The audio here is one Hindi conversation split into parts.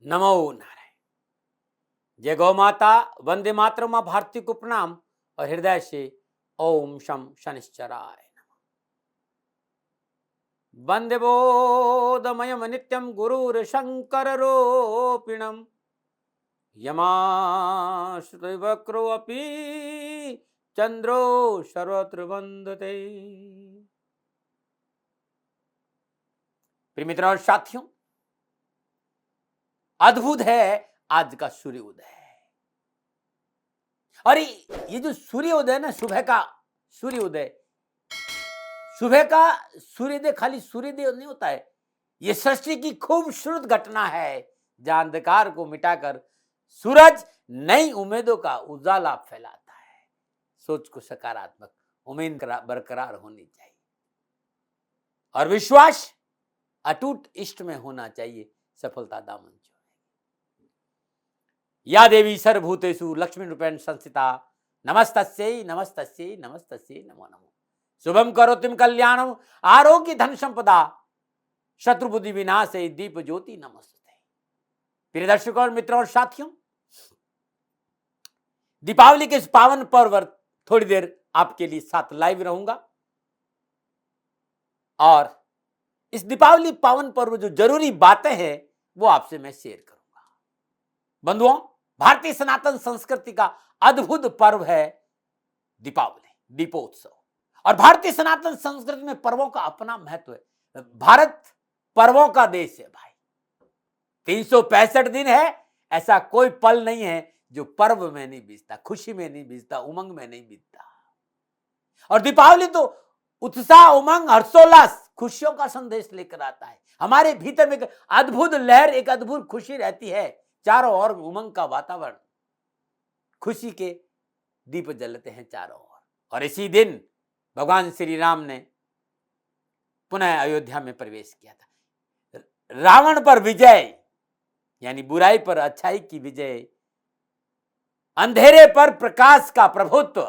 नमो नारायण। जय गौ माता, वंदे मातरम, मां भारती को प्रणाम और हृदय से ओम शम शनिश्चराय नमः। वंदे बोधमयम नित्यम गुरुर शंकर रोपिणम यमाश्रुवक्रो अपि चंद्रो सर्वत्र वंदते। प्रिय मित्रों और साथियों, अद्भुत है आज का सूर्योदय। और ये जो सूर्योदय ना, सुबह का सूर्योदय खाली सूर्योदय नहीं होता है, ये सृष्टि की खूबसूरत घटना है जहां अंधकार को मिटाकर सूरज नई उम्मीदों का उजाला फैलाता है। सोच को सकारात्मक, उम्मीद बरकरार होनी चाहिए और विश्वास अटूट इष्ट में होना चाहिए। सफलता दामन छुएगी। या देवी सर्वभूतेषु लक्ष्मी रूपेण संस्थिता नमस्तस्यै नमस्तस्यै नमस्तस्यै नमो नमो। शुभम करोतिम कल्याणम आरोग्य धन संपदा शत्रु बुद्धि विनाशे दीप ज्योति नमस्ते। प्रिय दर्शकों और मित्रों और साथियों, दीपावली के इस पावन पर्व थोड़ी देर आपके लिए साथ लाइव रहूंगा और इस दीपावली पावन पर्व जो जरूरी बातें हैं वो आपसे मैं शेयर करूंगा। बंधुओं, भारतीय सनातन संस्कृति का अद्भुत पर्व है दीपावली, दीपोत्सव। और भारतीय सनातन संस्कृति में पर्वों का अपना महत्व है। भारत पर्वों का देश है भाई। 365 दिन है, ऐसा कोई पल नहीं है जो पर्व में नहीं बीतता, खुशी में नहीं बीतता, उमंग में नहीं बीतता। और दीपावली तो उत्साह, उमंग, हर्षोल्लास, खुशियों का संदेश लेकर आता है। हमारे भीतर में एक अद्भुत लहर, एक अद्भुत खुशी रहती है। चारों ओर उमंग का वातावरण, खुशी के दीप जलते हैं चारों ओर। और इसी दिन भगवान श्री राम ने पुनः अयोध्या में प्रवेश किया था। रावण पर विजय यानी बुराई पर अच्छाई की विजय, अंधेरे पर प्रकाश का प्रभुत्व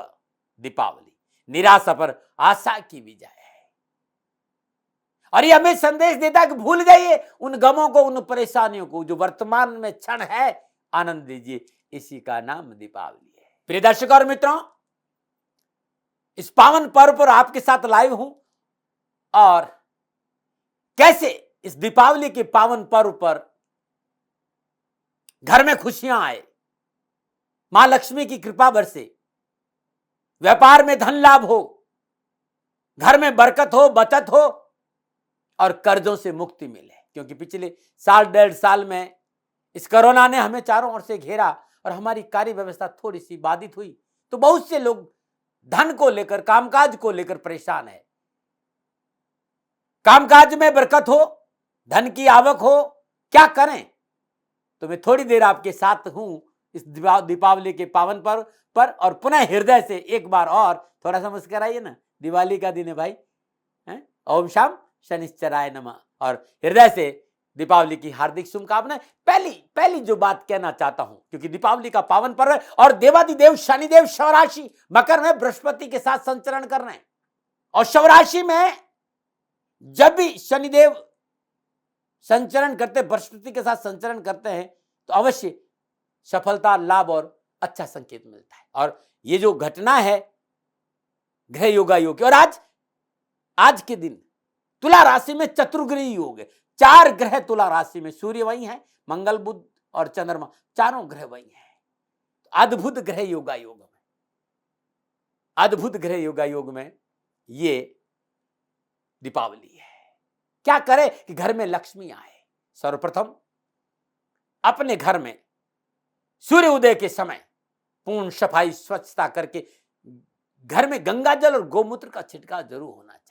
दीपावली, निराशा पर आशा की विजय है। और ये हमें संदेश देता है कि भूल जाइए उन गमों को, उन परेशानियों को, जो वर्तमान में क्षण है, आनंद लीजिए। इसी का नाम दीपावली है। प्रिय दर्शकों और मित्रों, इस पावन पर्व पर आपके साथ लाइव हूं और कैसे इस दीपावली के पावन पर्व पर घर में खुशियां आए, मां लक्ष्मी की कृपा बरसे, व्यापार में धन लाभ हो, घर में बरकत हो, बचत हो और कर्जों से मुक्ति मिले। क्योंकि पिछले साल, 1.5 साल में इस कोरोना ने हमें चारों ओर से घेरा और हमारी कार्य व्यवस्था थोड़ी सी बाधित हुई। तो बहुत से लोग धन को लेकर, कामकाज को लेकर परेशान है। कामकाज में बरकत हो, धन की आवक हो, क्या करें? तो मैं थोड़ी देर आपके साथ हूं इस दीपावली के पावन पर्व पर। और पुनः हृदय से एक बार और थोड़ा सा मुस्कुराइए ना, दिवाली का दिन है भाई। ओम शाम शनिश्चराय नमः। और हृदय से दीपावली की हार्दिक शुभकामनाएं। पहली जो बात कहना चाहता हूं, क्योंकि दीपावली का पावन पर्व है और देवादिदेव शनिदेव स्वराशि मकर में बृहस्पति के साथ संचरण कर रहे हैं। और स्वराशि में जब भी शनिदेव संचरण करते, बृहस्पति के साथ संचरण करते हैं, तो अवश्य सफलता, लाभ और अच्छा संकेत मिलता है। और ये जो घटना है ग्रह योगा योग की, और आज के दिन तुला राशि में चतुर्ग्रही योग है। 4 ग्रह तुला राशि में, सूर्य वही है, मंगल, बुध और चंद्रमा, चारों ग्रह वही हैं। अद्भुत ग्रह योगा योग में, अद्भुत ग्रह योगा योग में ये दीपावली है। क्या करें कि घर में लक्ष्मी आए? सर्वप्रथम अपने घर में सूर्य उदय के समय पूर्ण सफाई, स्वच्छता करके घर में गंगा जल और गोमूत्र का छिड़काव जरूर होना चाहिए।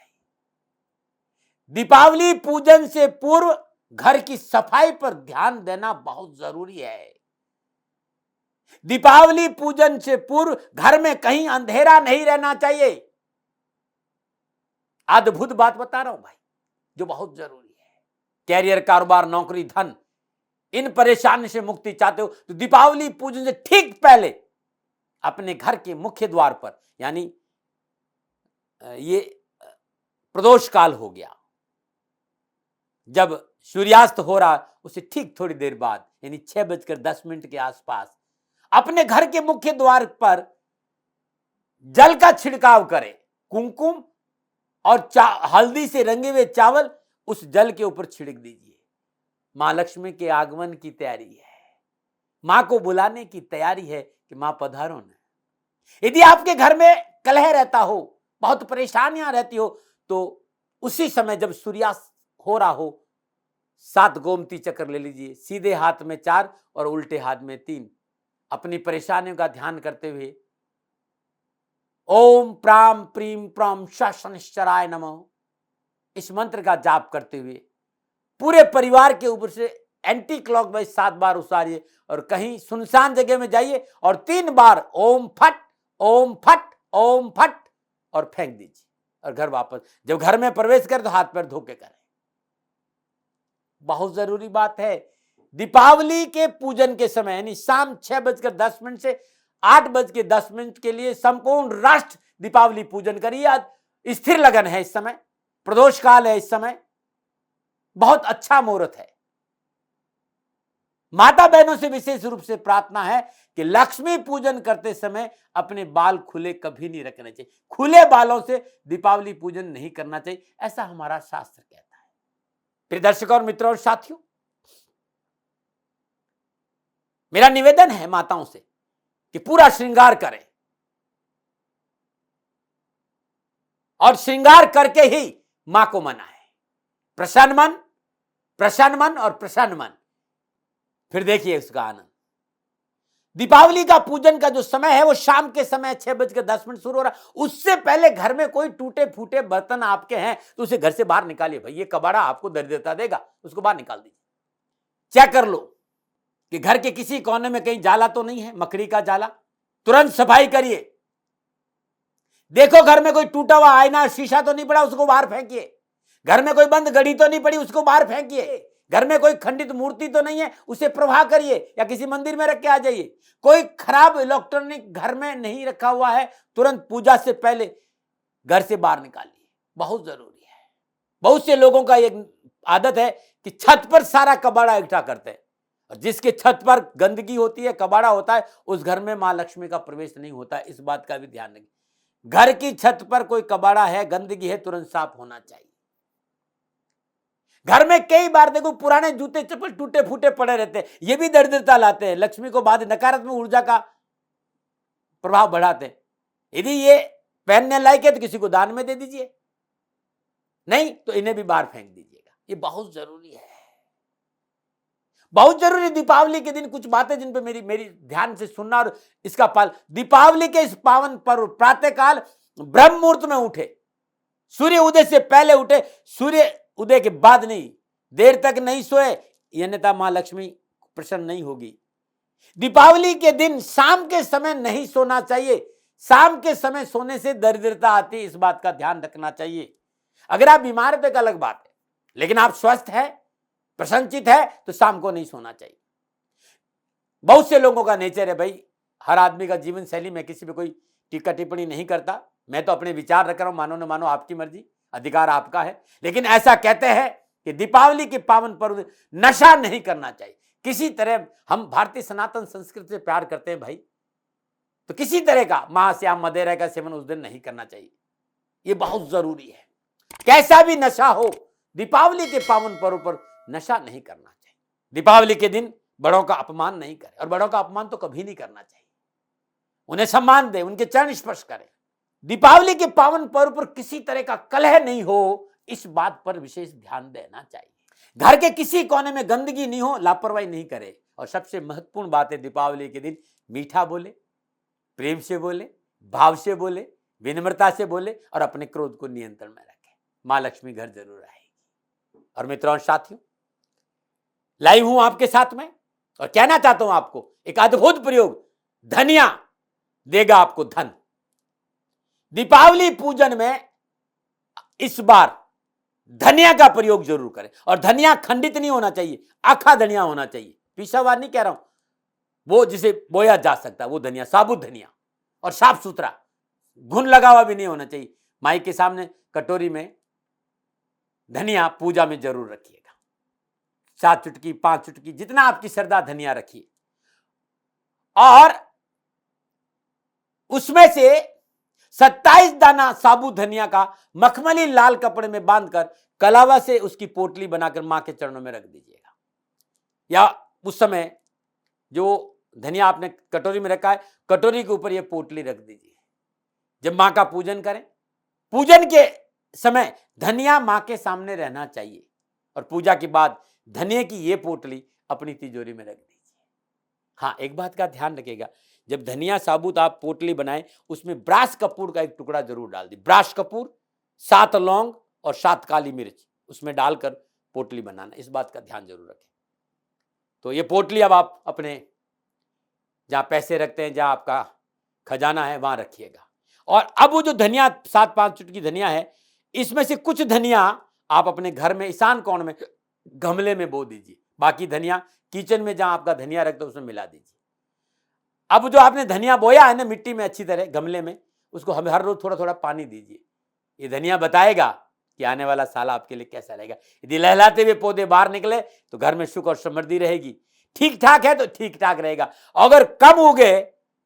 दीपावली पूजन से पूर्व घर की सफाई पर ध्यान देना बहुत जरूरी है। दीपावली पूजन से पूर्व घर में कहीं अंधेरा नहीं रहना चाहिए। अद्भुत बात बता रहा हूं भाई, जो बहुत जरूरी है। कैरियर, कारोबार, नौकरी, धन, इन परेशानी से मुक्ति चाहते हो तो दीपावली पूजन से ठीक पहले अपने घर के मुख्य द्वार पर, यानी ये प्रदोष काल हो गया, जब सूर्यास्त हो रहा उसे ठीक थोड़ी देर बाद यानी 6:10 के आसपास अपने घर के मुख्य द्वार पर जल का छिड़काव करें। कुमकुम और हल्दी से रंगे हुए चावल उस जल के ऊपर छिड़क दीजिए। मां लक्ष्मी के आगमन की तैयारी है, मां को बुलाने की तैयारी है कि मां पधारो न। यदि आपके घर में कलह रहता हो, बहुत परेशानियां रहती हो, तो उसी समय जब सूर्यास्त हो रहा हो 7 गोमती चक्र ले लीजिए, सीधे हाथ में 4 और उल्टे हाथ में 3। अपनी परेशानियों का ध्यान करते हुए ओम प्राम प्रीम प्रम शनिश्चराय नमः इस मंत्र का जाप करते हुए पूरे परिवार के ऊपर से एंटी क्लॉकवाइज 7 बार उसारिए और कहीं सुनसान जगह में जाइए और 3 बार ओम फट और फेंक दीजिए और घर वापस। जब घर में प्रवेश करें तो हाथ पैर धो के करें। बहुत जरूरी बात है, दीपावली के पूजन के समय यानी शाम 6:10 से 8:10 के लिए संपूर्ण राष्ट्र दीपावली पूजन करिए। आज स्थिर लगन है, इस समय प्रदोष काल है, इस समय बहुत अच्छा मुहूर्त है। माता बहनों से विशेष रूप से प्रार्थना है कि लक्ष्मी पूजन करते समय अपने बाल खुले कभी नहीं रखने चाहिए। खुले बालों से दीपावली पूजन नहीं करना चाहिए, ऐसा हमारा शास्त्र कहता है। प्रिय दर्शकों और मित्रों और साथियों, मेरा निवेदन है माताओं से कि पूरा श्रृंगार करें और श्रृंगार करके ही मां को मनाएं। प्रसन्न मन और प्रसन्न मन, फिर देखिए उसका आनंद। दीपावली का पूजन का जो समय है वो शाम के समय 6:10 शुरू हो रहा। उससे पहले घर में कोई टूटे फूटे बर्तन आपके हैं तो उसे घर से बाहर निकालिए। भाई ये कबाड़ा आपको दरिद्रता देगा, उसको बाहर निकाल दीजिए। चेक कर लो कि घर के किसी कोने में कहीं जाला तो नहीं है, मकड़ी का जाला, तुरंत सफाई करिए। देखो घर में कोई टूटा हुआ आईना शीशा तो नहीं पड़ा, उसको बाहर फेंकिए। घर में कोई बंद घड़ी तो नहीं पड़ी, उसको बाहर फेंकिए। घर में कोई खंडित मूर्ति तो नहीं है, उसे प्रवाह करिए या किसी मंदिर में रख के आ जाइए। कोई खराब इलेक्ट्रॉनिक घर में नहीं रखा हुआ है, तुरंत पूजा से पहले घर से बाहर निकालिए, बहुत जरूरी है। बहुत से लोगों का एक आदत है कि छत पर सारा कबाड़ा इकट्ठा करते हैं और जिसके छत पर गंदगी होती है, कबाड़ा होता है, उस घर में मां लक्ष्मी का प्रवेश नहीं होता। इस बात का भी ध्यान रखिए। घर की छत पर कोई कबाड़ा है, गंदगी है, तुरंत साफ होना चाहिए। घर में कई बार देखो पुराने जूते चप्पल टूटे फूटे पड़े रहते हैं, ये भी दरिद्रता लाते हैं, लक्ष्मी को बाद नकारात्मक ऊर्जा का प्रभाव बढ़ाते हैं। यदि ये पहनने लायक है तो किसी को दान में दे दीजिए, नहीं तो इन्हें भी बाहर फेंक दीजिएगा। ये बहुत जरूरी है, बहुत जरूरी। दीपावली के दिन कुछ बातें जिन पे मेरी ध्यान से सुनना और इसका पाल। दीपावली के इस पावन पर्व प्रातःकाल ब्रह्म मुहूर्त में उठे, सूर्य उदय से पहले उठे, सूर्य उदय के बाद नहीं, देर तक नहीं सोए, अन्यथा मां लक्ष्मी प्रसन्न नहीं होगी। दीपावली के दिन शाम के समय नहीं सोना चाहिए। शाम के समय सोने से दरिद्रता आती है, इस बात का ध्यान रखना चाहिए। अगर आप बीमार है तो एक अलग बात है, लेकिन आप स्वस्थ है, प्रसन्नचित है तो शाम को नहीं सोना चाहिए। बहुत से लोगों का नेचर है भाई, हर आदमी का जीवन शैली में किसी पे कोई टीका टिप्पणी नहीं करता, मैं तो अपने विचार रख रहा हूं, मानो न मानो आपकी मर्जी, अधिकार आपका है। लेकिन ऐसा कहते हैं कि दीपावली के पावन पर्व नशा नहीं करना चाहिए किसी तरह। हम भारतीय सनातन संस्कृति से प्यार करते हैं भाई, तो किसी तरह का मांस या मदिरा का सेवन उस दिन नहीं करना चाहिए, ये बहुत जरूरी है। कैसा भी नशा हो, दीपावली के पावन पर्व पर नशा नहीं करना चाहिए। दीपावली के दिन बड़ों का अपमान नहीं करें, और बड़ों का अपमान तो कभी नहीं करना चाहिए। उन्हें सम्मान दें, उनके चरण स्पर्श करें। दीपावली के पावन पर्व पर किसी तरह का कलह नहीं हो, इस बात पर विशेष ध्यान देना चाहिए। घर के किसी कोने में गंदगी नहीं हो, लापरवाही नहीं करे। और सबसे महत्वपूर्ण बात है, दीपावली के दिन मीठा बोले, प्रेम से बोले, भाव से बोले, विनम्रता से बोले और अपने क्रोध को नियंत्रण में रखें। मां लक्ष्मी घर जरूर आएगी। और मित्रों और साथियों, लाइव हूं आपके साथ में और कहना चाहता हूं आपको एक अद्भुत प्रयोग, धनिया देगा आपको धन। दीपावली पूजन में इस बार धनिया का प्रयोग जरूर करें, और धनिया खंडित नहीं होना चाहिए, आखा धनिया होना चाहिए। पिसा हुआ नहीं कह रहा हूं, वो जिसे बोया जा सकता, वो धनिया, साबुत धनिया, और साफ सुथरा, घुन लगा हुआ भी नहीं होना चाहिए। माई के सामने कटोरी में धनिया पूजा में जरूर रखिएगा। 7 चुटकी, 5 चुटकी, जितना आपकी श्रद्धा धनिया रखिए। और उसमें से 27 दाना साबुत धनिया का मखमली लाल कपड़े में बांधकर कलावा से उसकी पोटली बनाकर मां के चरणों में रख दीजिएगा। या उस समय जो धनिया आपने कटोरी में रखा है, कटोरी के ऊपर यह पोटली रख दीजिए। जब मां का पूजन करें, पूजन के समय धनिया मां के सामने रहना चाहिए और पूजा के बाद धनिया की यह पोटली अपनी तिजोरी में रख दीजिए। हाँ, एक बात का ध्यान रखिएगा, जब धनिया साबुत आप पोटली बनाएं, उसमें ब्रास कपूर का एक टुकड़ा जरूर डाल दी। ब्रास कपूर, 7 लौंग और 7 काली मिर्च उसमें डालकर पोटली बनाना, इस बात का ध्यान जरूर रखें। तो ये पोटली अब आप अपने जहां पैसे रखते हैं, जहां आपका खजाना है, वहां रखिएगा। और अब वो जो धनिया 7-5 चुटकी धनिया है, इसमें से कुछ धनिया आप अपने घर में ईशान कोण में गमले में बो दीजिए। बाकी धनिया किचन में जहां आपका धनिया रखते हैं उसमें मिला दीजिए। अब जो आपने धनिया बोया है ना मिट्टी में अच्छी तरह गमले में, उसको हम हर रोज थोड़ा थोड़ा पानी दीजिए। ये धनिया बताएगा कि आने वाला साल आपके लिए कैसा रहेगा। यदि लहलाते हुए पौधे बाहर निकले तो घर में सुख और समृद्धि रहेगी। ठीक ठाक है तो ठीक ठाक रहेगा। अगर कम उगे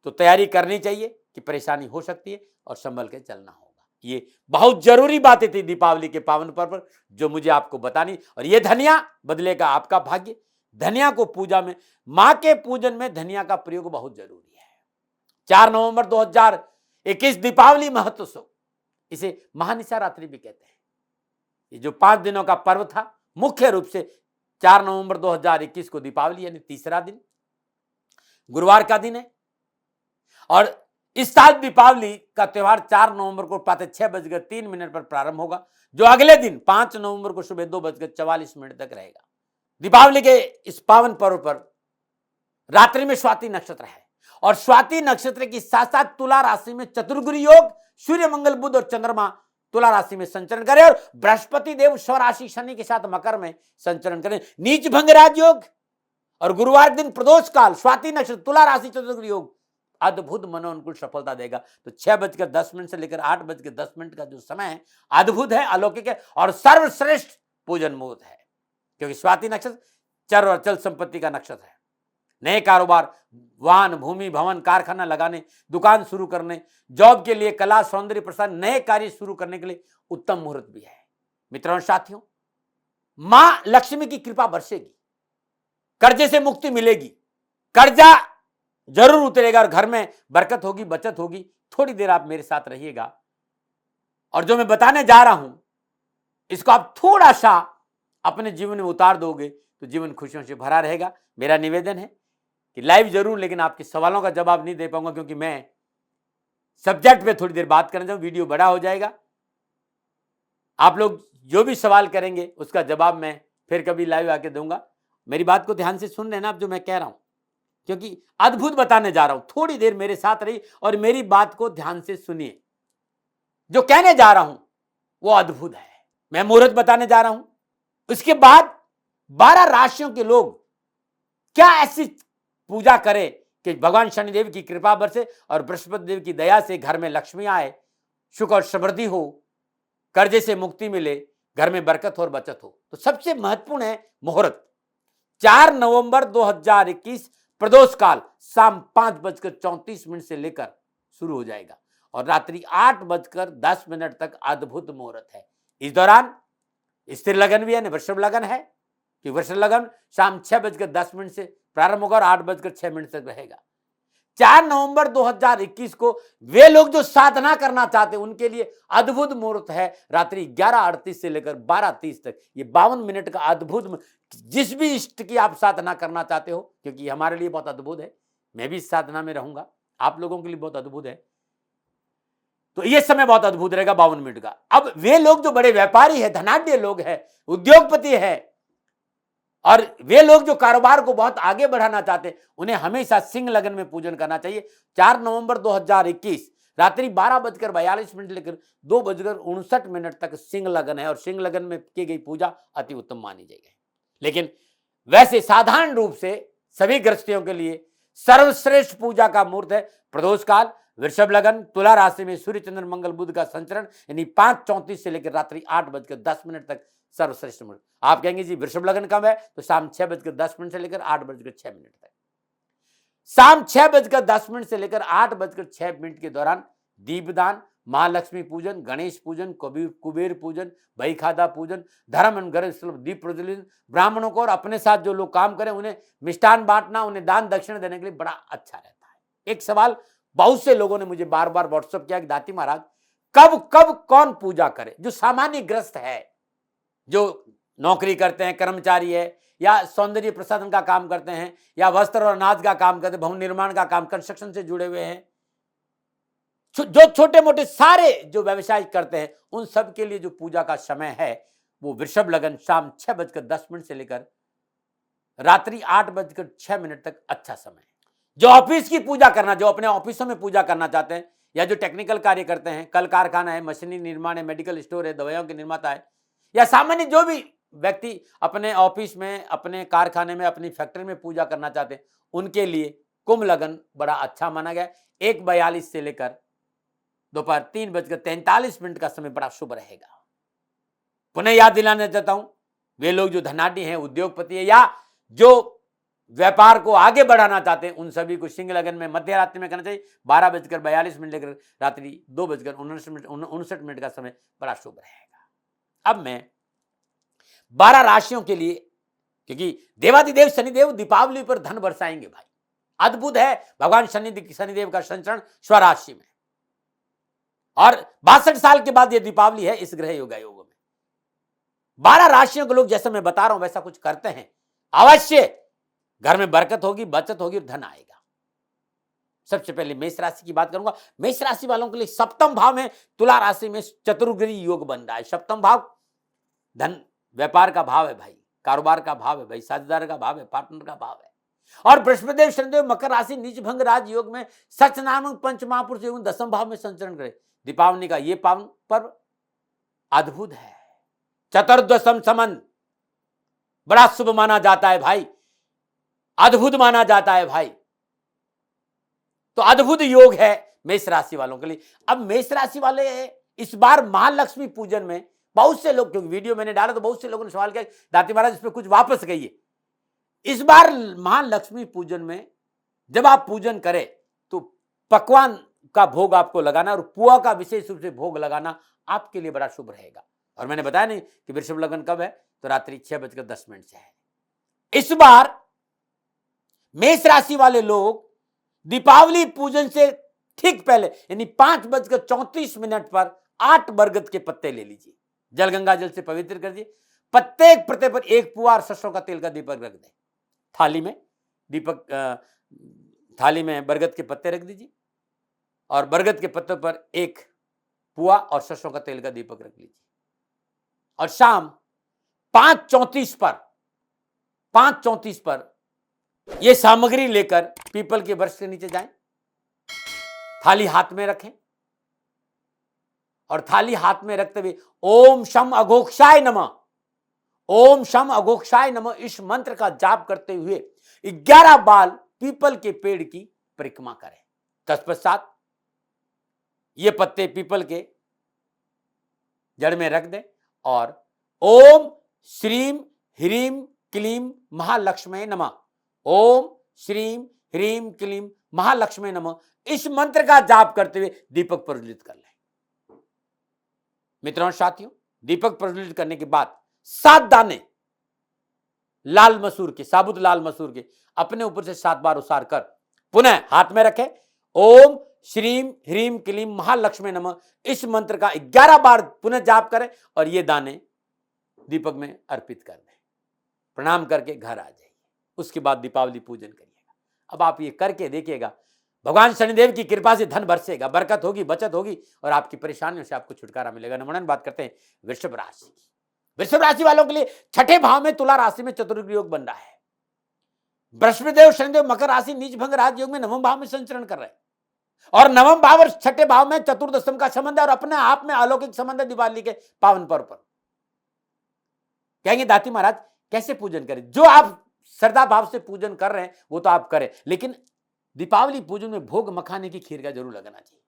तो तैयारी करनी चाहिए कि परेशानी हो सकती है और संभल के चलना होगा। ये बहुत जरूरी बातें थी दीपावली के पावन पर्व पर जो मुझे आपको बतानी। और ये धनिया बदलेगा आपका भाग्य। धनिया को पूजा में, मां के पूजन में धनिया का प्रयोग बहुत जरूरी है। 4 नवंबर 2021 दीपावली महोत्सव, इसे महानिशा रात्रि भी कहते हैं। ये जो 5 दिनों का पर्व था, मुख्य रूप से 4 नवंबर 2021 को दीपावली यानी तीसरा दिन गुरुवार का दिन है। और इस साल दीपावली का त्यौहार 4 नवंबर को प्रातः 6:03 पर प्रारंभ होगा, जो अगले दिन 5 नवंबर को सुबह 2:44 तक रहेगा। दीपावली के इस पावन पर्व पर रात्रि में स्वाति नक्षत्र है और स्वाति नक्षत्र की साथ साथ तुला राशि में चतुर्ग्रह योग, सूर्य मंगल बुध और चंद्रमा तुला राशि में संचरण करें और बृहस्पति देव स्वराशि शनि के साथ मकर में संचरण करें। नीच भंग राज योग और गुरुवार दिन प्रदोष काल, स्वाति नक्षत्र, तुला राशि, चतुर्ग्रह योग अद्भुत मनोनुकूल सफलता देगा। तो 6:10 से लेकर 8:10 का जो समय है अद्भुत है, अलौकिक है और सर्वश्रेष्ठ पूजन मुहूर्त है, क्योंकि स्वाति नक्षत्र चर और चल संपत्ति का नक्षत्र है। नए कारोबार, वाहन, भूमि, भवन, कारखाना लगाने, दुकान शुरू करने, जॉब के लिए, कला, सौंदर्य प्रसार, नए कार्य शुरू करने के लिए उत्तम मुहूर्त भी है। मित्रों और साथियों, मां लक्ष्मी की कृपा बरसेगी, कर्जे से मुक्ति मिलेगी, कर्जा जरूर उतरेगा और घर में बरकत होगी, बचत होगी। थोड़ी देर आप मेरे साथ रहिएगा और जो मैं बताने जा रहा हूं इसको आप थोड़ा सा अपने जीवन में उतार दोगे तो जीवन खुशियों से भरा रहेगा। मेरा निवेदन है कि लाइव जरूर, लेकिन आपके सवालों का जवाब नहीं दे पाऊंगा क्योंकि मैं सब्जेक्ट पे थोड़ी देर बात करना चाहूं, वीडियो बड़ा हो जाएगा। आप लोग जो भी सवाल करेंगे उसका जवाब मैं फिर कभी लाइव आके दूंगा। मेरी बात को ध्यान से सुन लेना आप जो मैं कह रहा हूं, क्योंकि अद्भुत बताने जा रहा हूं। थोड़ी देर मेरे साथ रही और मेरी बात को ध्यान से सुनिए। जो कहने जा रहा हूं वो अद्भुत है। मैं मुहूर्त बताने जा रहा हूं, उसके बाद 12 राशियों के लोग क्या ऐसी पूजा करें कि भगवान शनिदेव की कृपा बरसे और बृहस्पति देव की दया से घर में लक्ष्मी आए, सुख और समृद्धि हो, कर्जे से मुक्ति मिले, घर में बरकत हो और बचत हो। तो सबसे महत्वपूर्ण है मुहूर्त। 4 नवंबर 2021 प्रदोष काल शाम 5:34 से लेकर शुरू हो जाएगा और रात्रि 8:10 तक अद्भुत मुहूर्त है। इस दौरान स्थिर लगन भी है, वृषभ लगन है कि वृषभ लगन शाम 6:10 से प्रारंभ होगा और 8:06 तक रहेगा। 4 नवंबर 2021 को वे लोग जो साधना करना चाहते हैं उनके लिए अद्भुत मुहूर्त है, रात्रि 11:38 से लेकर 12:30 तक। ये 52 मिनट का अद्भुत, जिस भी इष्ट की आप साधना करना चाहते हो, क्योंकि हमारे लिए बहुत अद्भुत है, मैं भी इस साधना में रहूंगा, आप लोगों के लिए बहुत अद्भुत है, तो ये समय बहुत अद्भुत रहेगा 52 मिनट का। अब वे लोग जो बड़े व्यापारी है, धनाढ्य लोग है, उद्योगपति है और वे लोग जो कारोबार को बहुत आगे बढ़ाना चाहते हैं, उन्हें हमेशा सिंह लगन में पूजन करना चाहिए। 4 नवंबर 2021 रात्रि 12:42 लेकर 2:59 तक सिंह लगन है और सिंह लगन में की गई पूजा अति उत्तम मानी जाएगी। लेकिन वैसे साधारण रूप से सभी गृहस्थियों के लिए सर्वश्रेष्ठ पूजा का मुहूर्त है प्रदोष काल, वृषभ लगन, तुला राशि में सूर्य चंद्र मंगल बुध का संचरण यानी 5:34 से लेकर रात्रि 8:10 तक सर्वश्रेष्ठ मुहूर्त। आप कहेंगे जी वृषभ लग्न कब है, तो शाम 6:10 से लेकर 8:06 तक। शाम 6:10 से लेकर 8:06 के दौरान दीपदान, महालक्ष्मी पूजन, गणेश पूजन, कुबेर पूजन, बहीखादा पूजन, धर्म एवं गर्भ स्थल दीप प्रज्वलन, ब्राह्मणों को और अपने साथ जो लोग काम करें उन्हें मिष्ठान बांटना, उन्हें दान दक्षिण देने के लिए बड़ा अच्छा रहता है। एक सवाल बहुत से लोगों ने मुझे बार बार व्हाट्सएप किया कि दाती महाराज कब कब कौन पूजा करे, जो सामान्य ग्रस्त है, जो नौकरी करते हैं, कर्मचारी है, या सौंदर्य प्रसाधन का काम करते हैं, या वस्त्र और अनाज का काम करते हैं, भवन निर्माण का काम, कंस्ट्रक्शन से जुड़े हुए हैं, जो छोटे मोटे सारे जो व्यवसाय करते हैं, उन सब के लिए जो पूजा का समय है वो वृषभ लगन शाम 6:10 से लेकर रात्रि 8:06 तक अच्छा समय है। जो ऑफिस की पूजा करना, जो अपने ऑफिसों में पूजा करना चाहते हैं, या जो टेक्निकल कार्य करते हैं, कल कारखाना है, मशीनरी निर्माण है, मेडिकल स्टोर है, दवाइयों के निर्माता है, या सामान्य जो भी व्यक्ति अपने ऑफिस में, अपने कारखाने में, अपनी फैक्ट्री में पूजा करना चाहते हैं, उनके लिए कुंभ लगन बड़ा अच्छा माना गया। 1:42 से लेकर दोपहर 3:43 का समय बड़ा शुभ रहेगा। पुनः याद दिलाना चाहता हूं, वे लोग जो धनाढ्य हैं, उद्योगपति है, या जो व्यापार को आगे बढ़ाना चाहते हैं, उन सभी को सिंह लगन में मध्य रात्रि में करना चाहिए। 12:42 लेकर रात्रि 2:59 का समय बड़ा शुभ रहेगा। अब मैं 12 राशियों के लिए, क्योंकि देवादिदेव शनिदेव दीपावली पर धन बरसाएंगे भाई, अद्भुत है भगवान शनिदेव का संचरण स्वराशि में, और 62 साल के बाद यह दीपावली है इस ग्रह योग में। 12 राशियों के लोग जैसा मैं बता रहा हूं वैसा कुछ करते हैं, अवश्य घर में बरकत होगी, बचत होगी और धन आएगा। सबसे पहले मेष राशि की बात करूंगा। मेष राशि वालों के लिए सप्तम भाव में तुला राशि में चतुर्ग्रही योग बन रहा है। सप्तम भाव धन व्यापार का भाव है भाई, कारोबार का भाव है भाई, साझेदार का भाव है, पार्टनर का भाव है। और बृहस्पतिदेव शनिदेव मकर राशि नीच भंग राज योग में सच नाम पंच महापुरुष एवं 10वें भाव में संचरण करे। दीपावली का ये पावन पर्व अद्भुत है। चतुर्दशम संबंध बड़ा शुभ माना जाता है भाई, अद्भुत माना जाता है भाई। तो अद्भुत योग है मेष राशि वालों के लिए। अब मेष राशि वाले इस बार महालक्ष्मी पूजन में बहुत से लोग, क्योंकि वीडियो मैंने डाला तो बहुत से लोगों ने सवाल किया दाती महाराज इस पे कुछ वापस कहिए। इस बार महालक्ष्मी पूजन में जब आप पूजन करें तो पकवान का भोग आपको लगाना, और पुआ का विशेष रूप से भोग लगाना आपके लिए बड़ा शुभ रहेगा। और मैंने बताया नहीं कि वृषभ लगन कब है, तो रात्रि 6:10 से है। इस बार मेष राशि वाले लोग दीपावली पूजन से ठीक पहले यानी 5:34 पर 8 बरगद के पत्ते ले लीजिए, जल गंगा जल से पवित्र कर दिए, प्रत्येक पत्ते पर 1 पुआ और सरसों का तेल का दीपक रख दें। थाली में बरगद के पत्ते रख दीजिए, और बरगद के पत्तों पर 1 पुआ और सरसों का तेल का दीपक रख लीजिए, और शाम 5:34 पर यह सामग्री लेकर पीपल के वृक्ष के नीचे जाएं, थाली हाथ में रखें, और थाली हाथ में रखते हुए ओम शम अघोक्षाय नमः, ओम शम अघोक्षाय नमः इस मंत्र का जाप करते हुए 11 बार पीपल के पेड़ की परिक्रमा करें। तत्पश्चात ये पत्ते पीपल के जड़ में रख दें, और ओम श्रीम ह्रीम क्लीम महालक्ष्मी नमः, ओम श्रीम ह्रीम क्लीम महालक्ष्मी नमः इस मंत्र का जाप करते हुए दीपक प्रज्वलित कर लें। मित्रों साथियों, दीपक प्रज्वलित करने के बाद 7 दाने लाल मसूर के, साबुत लाल मसूर के अपने ऊपर से 7 बार उसार कर पुनः हाथ में रखें। ओम श्रीम ह्रीम क्लीम महालक्ष्मी नमः इस मंत्र का 11 बार पुनः जाप करें, और ये दाने दीपक में अर्पित कर दें। प्रणाम करके घर आ जाइए। उसके बाद दीपावली पूजन करिएगा। अब आप ये करके देखिएगा, भगवान शनिदेव की कृपा से धन बरसेगा, बरकत होगी, बचत होगी, और आपकी परेशानियों से आपको छुटकारा मिलेगा। नमूना बात करते हैं वृषभ राशि की। वृषभ राशि वालों के लिए 6ठे भाव में तुला राशि में चतुर्ग्रह योग बन रहा है। बृहस्पतिदेव शनिदेव मकर राशि नीच भंग राज योग में 9वें भाव में संचरण कर रहे हैं, और 9वें भाव और 6ठे भाव में चतुर्दशम का संबंध है, और अपने आप में अलौकिक संबंध है दीपावली के पावन पर्व पर। कहेंगे दाती महाराज कैसे पूजन करें? जो आप श्रद्धा भाव से पूजन कर रहे हैं वो तो आप करें, लेकिन दीपावली पूजन में भोग मखाने की खीर का जरूर लगाना चाहिए।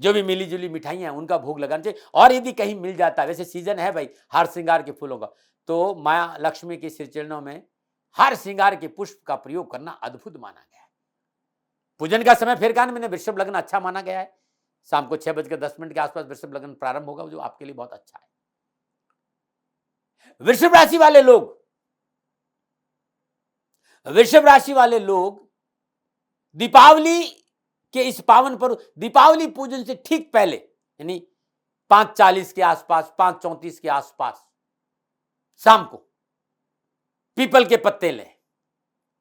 जो भी मिली जुली मिठाइयां हैं उनका भोग लगाना चाहिए। और यदि कहीं मिल जाता है, वैसे सीजन है भाई हार श्रृंगार के फूलों का, तो माया लक्ष्मी के श्री चरणों में हार श्रृंगार के पुष्प का प्रयोग करना अद्भुत माना गया है। पूजन का समय फिर कहा मैंने, वृषभ लग्न अच्छा माना गया है। शाम को 6:10 के आसपास वृषभ लग्न प्रारंभ होगा, जो आपके लिए बहुत अच्छा है। वृषभ राशि वाले लोग, वृषभ राशि वाले लोग दीपावली के इस पावन पर्व, दीपावली पूजन से ठीक पहले यानी 5:40 के आसपास, 5:34 के आसपास शाम को पीपल के पत्ते लें,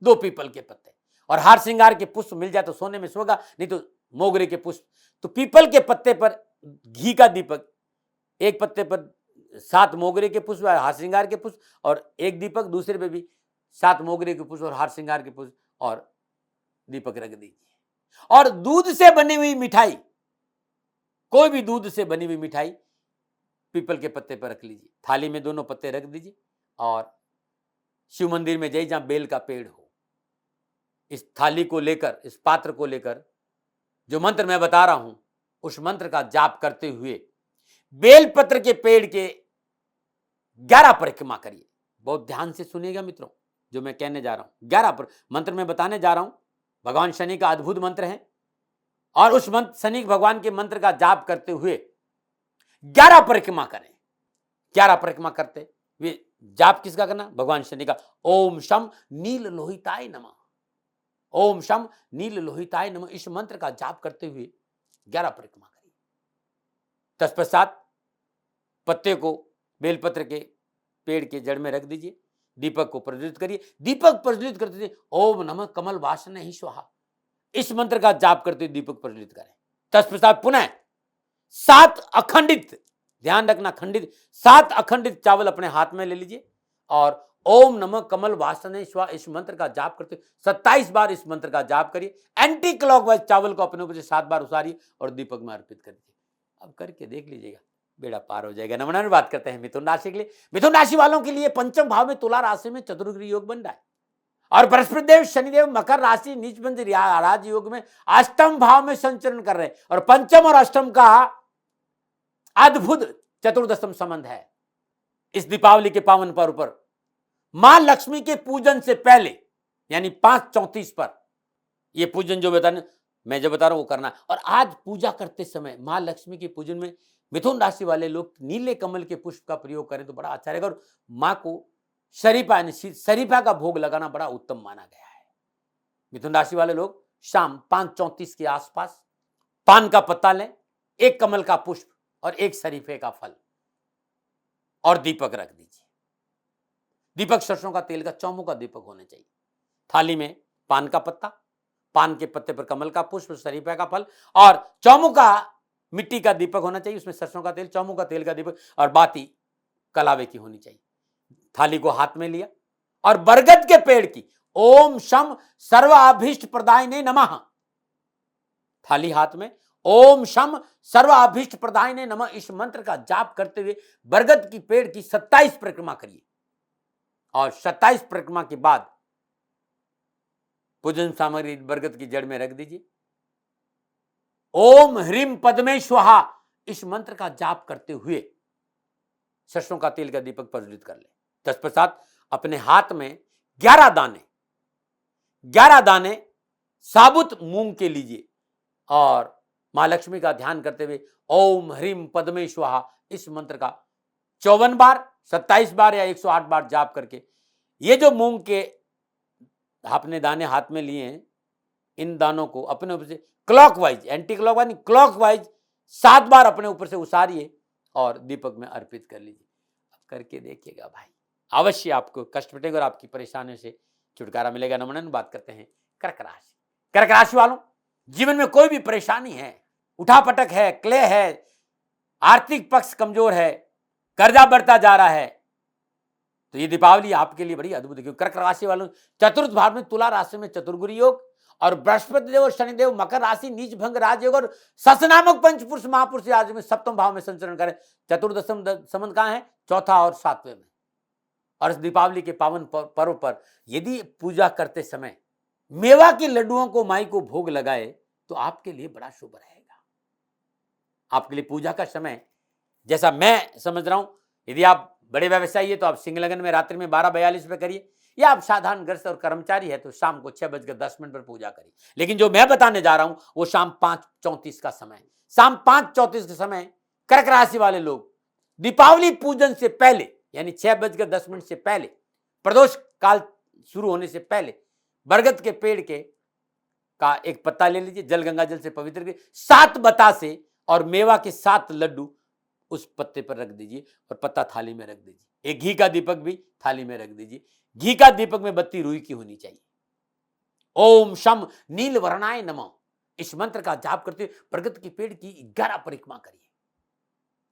2 पीपल के पत्ते, और हार श्रृंगार के पुष्प मिल जाए तो सोने में सुहागा, नहीं तो मोगरे के पुष्प। तो पीपल के पत्ते पर घी का दीपक, एक पत्ते पर 7 मोगरे के पुष्प, हार श्रृंगार के पुष्प, और एक दीपक दूसरे पे भी 7 मोगरे के पुष्प और हार श्रृंगार के पुष्प और दीपक रख दीजिए। और दूध से बनी हुई मिठाई, कोई भी दूध से बनी हुई मिठाई पीपल के पत्ते पर रख लीजिए, थाली में दोनों पत्ते रख दीजिए, और शिव मंदिर में जाइए जहां बेल का पेड़ हो, इस थाली को लेकर, इस पात्र को लेकर जो मंत्र मैं बता रहा हूं उस मंत्र का जाप करते हुए बेल पत्र के पेड़ के 11 परिक्रमा करिए। बहुत ध्यान से सुनिएगा मित्रों, जो मैं कहने जा रहा हूं 11 मंत्र में बताने जा रहा हूं, भगवान शनि का अद्भुत मंत्र है, और उस मंत्र शनि भगवान के मंत्र का जाप करते हुए 11 परिक्रमा करें। 11 परिक्रमा करते हुए जाप किसका करना? भगवान शनि का। ओम शम नील लोहिताय नमः, ओम शम नील लोहिताय नमः, इस मंत्र का जाप करते हुए 11 परिक्रमा करिए। तत्पश्चात पत्ते को बेलपत्र के पेड़ के जड़ में रख दीजिए, दीपक को प्रज्वलित करिए। दीपक प्रज्वलित करते हुए ओम नमः कमल वासने ही स्वाहा, इस मंत्र का जाप करते हुए दीपक प्रज्वलित करें। तत्पश्चात पुनः 7 अखंडित, ध्यान रखना खंडित, 7 अखंडित चावल अपने हाथ में ले लीजिए, और ओम नमः कमल वासने स्वाहा इस मंत्र का जाप करते 27 बार इस मंत्र का जाप करिए। एंटी क्लॉकवाइज चावल को अपने ऊपर से 7 बार उतारिए और दीपक में अर्पित कर दीजिए। अब करके देख लीजिएगा, बेड़ा पार हो जाएगा। नमस्कार, बात करते हैं मिथुन राशि के लिए। मिथुन राशि वालों के लिए पंचम भाव में तुला राशि में चतुर्ग्रह योग बन रहा है, और बृहस्पति देव शनिदेव मकर राशि नीच बंध राज योग में अष्टम भाव में संचरण कर रहे हैं, और पंचम और अष्टम का अद्भुत चतुर्दशम संबंध है। इस दीपावली के पावन पर्व पर मां लक्ष्मी के पूजन से पहले यानी 5:34 पर यह पूजन जो मैं जो बता रहा हूं वो करना। और आज पूजा करते समय मां लक्ष्मी के पूजन में मिथुन राशि वाले लोग नीले कमल के पुष्प का प्रयोग करें तो बड़ा अच्छा रहेगा, और मां को शरीफा यानी शरीफा का भोग लगाना बड़ा उत्तम माना गया है। मिथुन राशि वाले लोग शाम 5:34 के आसपास पान का पत्ता लें, 1 कमल का पुष्प और 1 शरीफे का फल, और दीपक रख दीजिए। दीपक सरसों का तेल का चौमुखा का दीपक होना चाहिए। थाली में पान का पत्ता, पान के पत्ते पर कमल का पुष्प, शरीफा का फल, और चौमुखा मिट्टी का दीपक होना चाहिए, उसमें सरसों का तेल, चौमुखा तेल का दीपक, और बाती कलावे की होनी चाहिए। थाली को हाथ में लिया और बरगद के पेड़ की ओम शम सर्वाभीष्ट प्रदायिने नमः, थाली हाथ में ओम शम सर्वाभीष्ट प्रदायिने नमः इस मंत्र का जाप करते हुए बरगद की पेड़ की 27 परिक्रमा करिए, और 27 परिक्रमा के बाद पूजन सामग्री बरगद की जड़ में रख दीजिए। ओम ह्रीम पद्मे स्वाहा इस मंत्र का जाप करते हुए सरसों का तेल का दीपक प्रज्वलित कर ले। तत्पश्चात अपने हाथ में 11 दाने साबुत मूंग के लीजिए, और मां लक्ष्मी का ध्यान करते हुए ओम ह्रीम पद्मे स्वाहा इस मंत्र का 54 बार, 27 बार या 108 बार जाप करके ये जो मूंग के आपने दाने हाथ में लिए हैं, इन दानों को अपने ऊपर से क्लॉकवाइज, एंटी क्लॉकवाइज नहीं, क्लॉकवाइज 7 बार अपने ऊपर से उसारिए और दीपक में अर्पित कर लीजिए। अब करके देखिएगा भाई, अवश्य आपको कष्ट मिटेगा और आपकी परेशानियों से छुटकारा मिलेगा। नमन, बात करते हैं कर्क राशि। कर्क राशि वालों, जीवन में कोई भी परेशानी है, उठापटक है, क्लेह है, आर्थिक पक्ष कमजोर है, कर्जा बढ़ता जा रहा है, तो ये दीपावली आपके लिए बड़ी अद्भुत है। क्योंकि कर्क राशि वालों चतुर्थ भाव में तुला राशि में चतुर्गुरु योग, और बृहस्पति देव और शनिदेव मकर राशि नीच भंग राजयोग और सस नामक पंचपुरुष महापुरुष आज में सप्तम भाव में संचरण करें। चतुर्दशम संबंध कहां है? चौथा और 7वें में। और इस दीपावली के पावन पर्व पर यदि पूजा करते समय मेवा के लड्डुओं को माई को भोग लगाए तो आपके लिए बड़ा शुभ रहेगा। आपके लिए पूजा का समय, जैसा मैं समझ रहा हूं, यदि आप बड़े व्यवसायी है तो आप सिंह लगन में रात्रि में 12:42 पे करिए, या आप साधारण ग्रस्त और कर्मचारी है तो शाम को 6:10 पर पूजा करिए। लेकिन जो मैं बताने जा रहा हूं वो शाम 5:34 का समय, शाम 5:34 के समय कर्क राशि वाले लोग दीपावली पूजन से पहले, यानी 6:10 से पहले, प्रदोष काल शुरू होने से पहले, बरगद के पेड़ के का एक पत्ता ले लीजिए, जल गंगा जल से पवित्र कीजिए, 7 बतासे और मेवा के 7 लड्डू उस पत्ते पर रख दीजिए और पत्ता थाली में रख दीजिए। एक घी का दीपक भी थाली में रख दीजिए। घी का दीपक में बत्ती रुई की होनी चाहिए। ओम शम नील वर्णाय नमः, इस मंत्र का जाप करते हुए बरगद के पेड़ की 11 परिक्रमा करिए।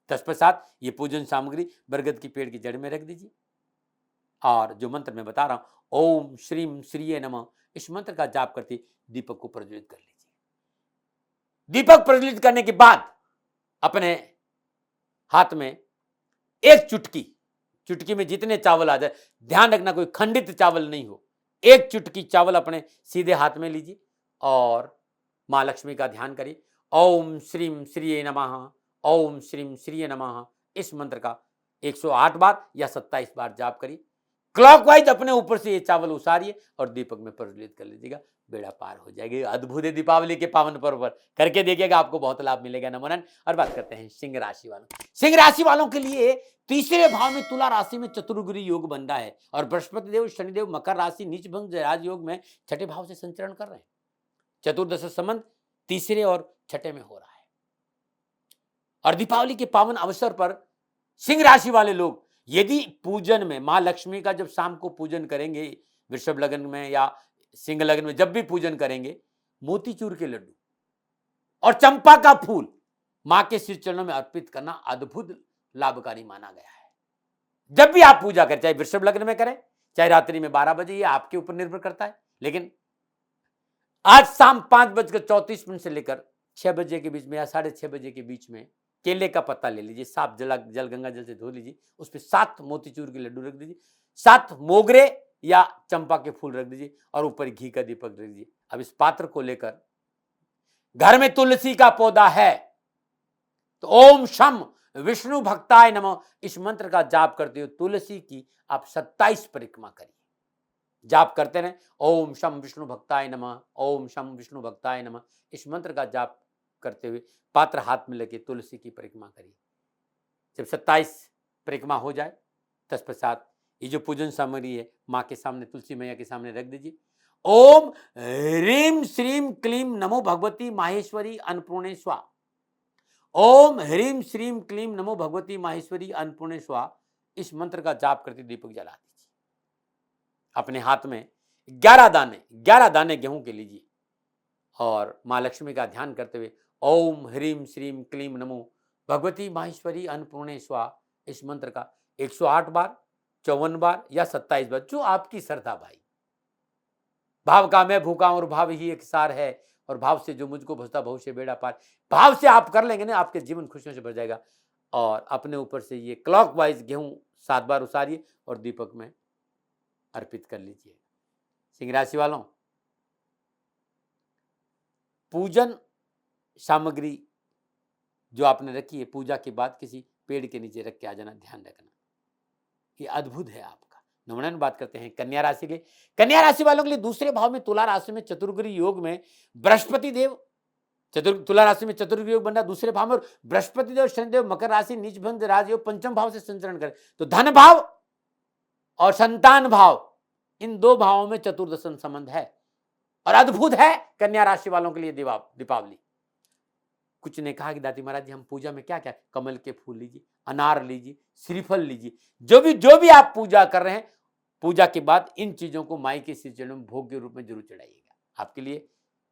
तत्पश्चात ये पूजन सामग्री बरगद की पेड़ की जड़ में रख दीजिए और जो मंत्र मैं बता रहा हूं, ओम श्रीम श्रीये नमः, इस मंत्र का जाप करते दीपक को प्रज्वलित कर लीजिए। दीपक प्रज्वलित करने के बाद अपने हाथ में एक चुटकी में जितने चावल आ जाए, ध्यान रखना कोई खंडित चावल नहीं हो, एक चुटकी चावल अपने सीधे हाथ में लीजिए और मां लक्ष्मी का ध्यान करिए। ओम श्रीम श्रीये नमः, ओम श्रीम श्रीये नमः, इस मंत्र का 108 बार या 27 बार जाप करिए। क्लॉकवाइज अपने ऊपर से ये चावल उसारिए और दीपक में प्रज्वलित कर लीजिएगा, बेड़ा पार हो जाएगा। अद्भुत है, दीपावली के पावन पर्व पर करके देखिएगा, आपको बहुत लाभ मिलेगा। नमन। और बात करते हैं सिंह राशि वालों। सिंह राशि वालों के लिए तीसरे भाव में तुला राशि में चतुर्ग्री योग बन रहा है और बृहस्पति देव शनिदेव मकर राशि नीच भंग राज योग में छठे भाव से संचरण कर रहे हैं। चतुर्दश संबंध तीसरे और छठे में हो रहा है और दीपावली के पावन अवसर पर सिंह राशि वाले लोग यदि पूजन में मां लक्ष्मी का जब शाम को पूजन करेंगे, वृषभ लगन में या सिंह लगन में जब भी पूजन करेंगे, मोतीचूर के लड्डू और चंपा का फूल मां के श्री चरणों में अर्पित करना अद्भुत लाभकारी माना गया है। जब भी आप पूजा करें, चाहे वृषभ लग्न में करें, चाहे रात्रि में 12 बजे, ये आपके ऊपर निर्भर करता है। लेकिन आज शाम 5:34 से लेकर 6 बजे के बीच में या 6:30 बजे के बीच में केले का पत्ता ले लीजिए, साफ जल गंगा जल से धो लीजिए, उस पर 7 मोतीचूर के लड्डू रख दीजिए, 7 मोगरे या चंपा के फूल रख दीजिए और ऊपर घी का दीपक रख दीजिए। अब इस पात्र को लेकर घर में तुलसी का पौधा है तो ओम शम विष्णु भक्ताय नमः, इस मंत्र का जाप करते हुए तुलसी की आप 27 परिक्रमा करिए। जाप करते रहे, ओम शम विष्णु भक्ताय नमः, ओम शम विष्णु भक्ताय नमः, इस मंत्र का जाप करते हुए पात्र हाथ में लेके तुलसी की परिक्रमा करिए। जब 27 परिक्रमा हो जाए, तत्पश्चात ये जो पूजन सामग्री है मां के सामने, तुलसी मैया के सामने रख दीजिए। ओम ह्रीम श्रीम क्लीम नमो भगवती माहेश्वरी अन्नपूर्णे स्वाहा, ओम ह्रीम श्रीम क्लीम नमो भगवती माहेश्वरी अन्नपूर्णे स्वाहा, इस मंत्र का जाप करके दीपक जला दीजिए। अपने हाथ में 11 दाने गेहूं के लीजिए और मां लक्ष्मी का ध्यान करते हुए ओम ह्रीम श्रीम क्लीम नमो भगवती माहेश्वरी अन्नपूर्णे स्वाहा, इस मंत्र का 108 बार, 54 बार या 27 बार, जो आपकी श्रद्धा भाई। भाव का मैं भूखा और भाव ही एक सार है और भाव से जो मुझको भजता भव से बेड़ा पार, भाव से आप कर लेंगे ना, आपके जीवन खुशियों से भर जाएगा। और अपने ऊपर से ये क्लॉकवाइज गेहूं 7 बार उसारिए और दीपक में अर्पित कर लीजिए। सिंह राशि वालों, पूजन सामग्री जो आपने रखी है पूजा के बाद किसी पेड़ के नीचे रख के आ जाना, ध्यान रखना, ये अद्भुत है आपका। नमन। बात करते हैं कन्या राशि के। कन्या राशि वालों के लिए दूसरे भाव में तुला राशि में चतुर्ग्री योग में बृहस्पति देव, तुला राशि में चतुर्ग्री योग बन रहा दूसरे भाव में, और बृहस्पति देव शनिदेव मकर राशि नीच भंग राजयोग पंचम भाव से संचरण करे, तो धन भाव और संतान भाव, इन 2 भावों में चतुर्दशन संबंध है और अद्भुत है कन्या राशि वालों के लिए दीपावली। कुछ ने कहा कि दादी महाराज जी हम पूजा में क्या क्या, कमल के फूल लीजिए, अनार लीजिए, श्रीफल लीजिए, जो भी आप पूजा कर रहे हैं, पूजा के बाद इन चीजों को माई के श्री चरणों में भोग के रूप में जरूर चढ़ाइएगा। आपके लिए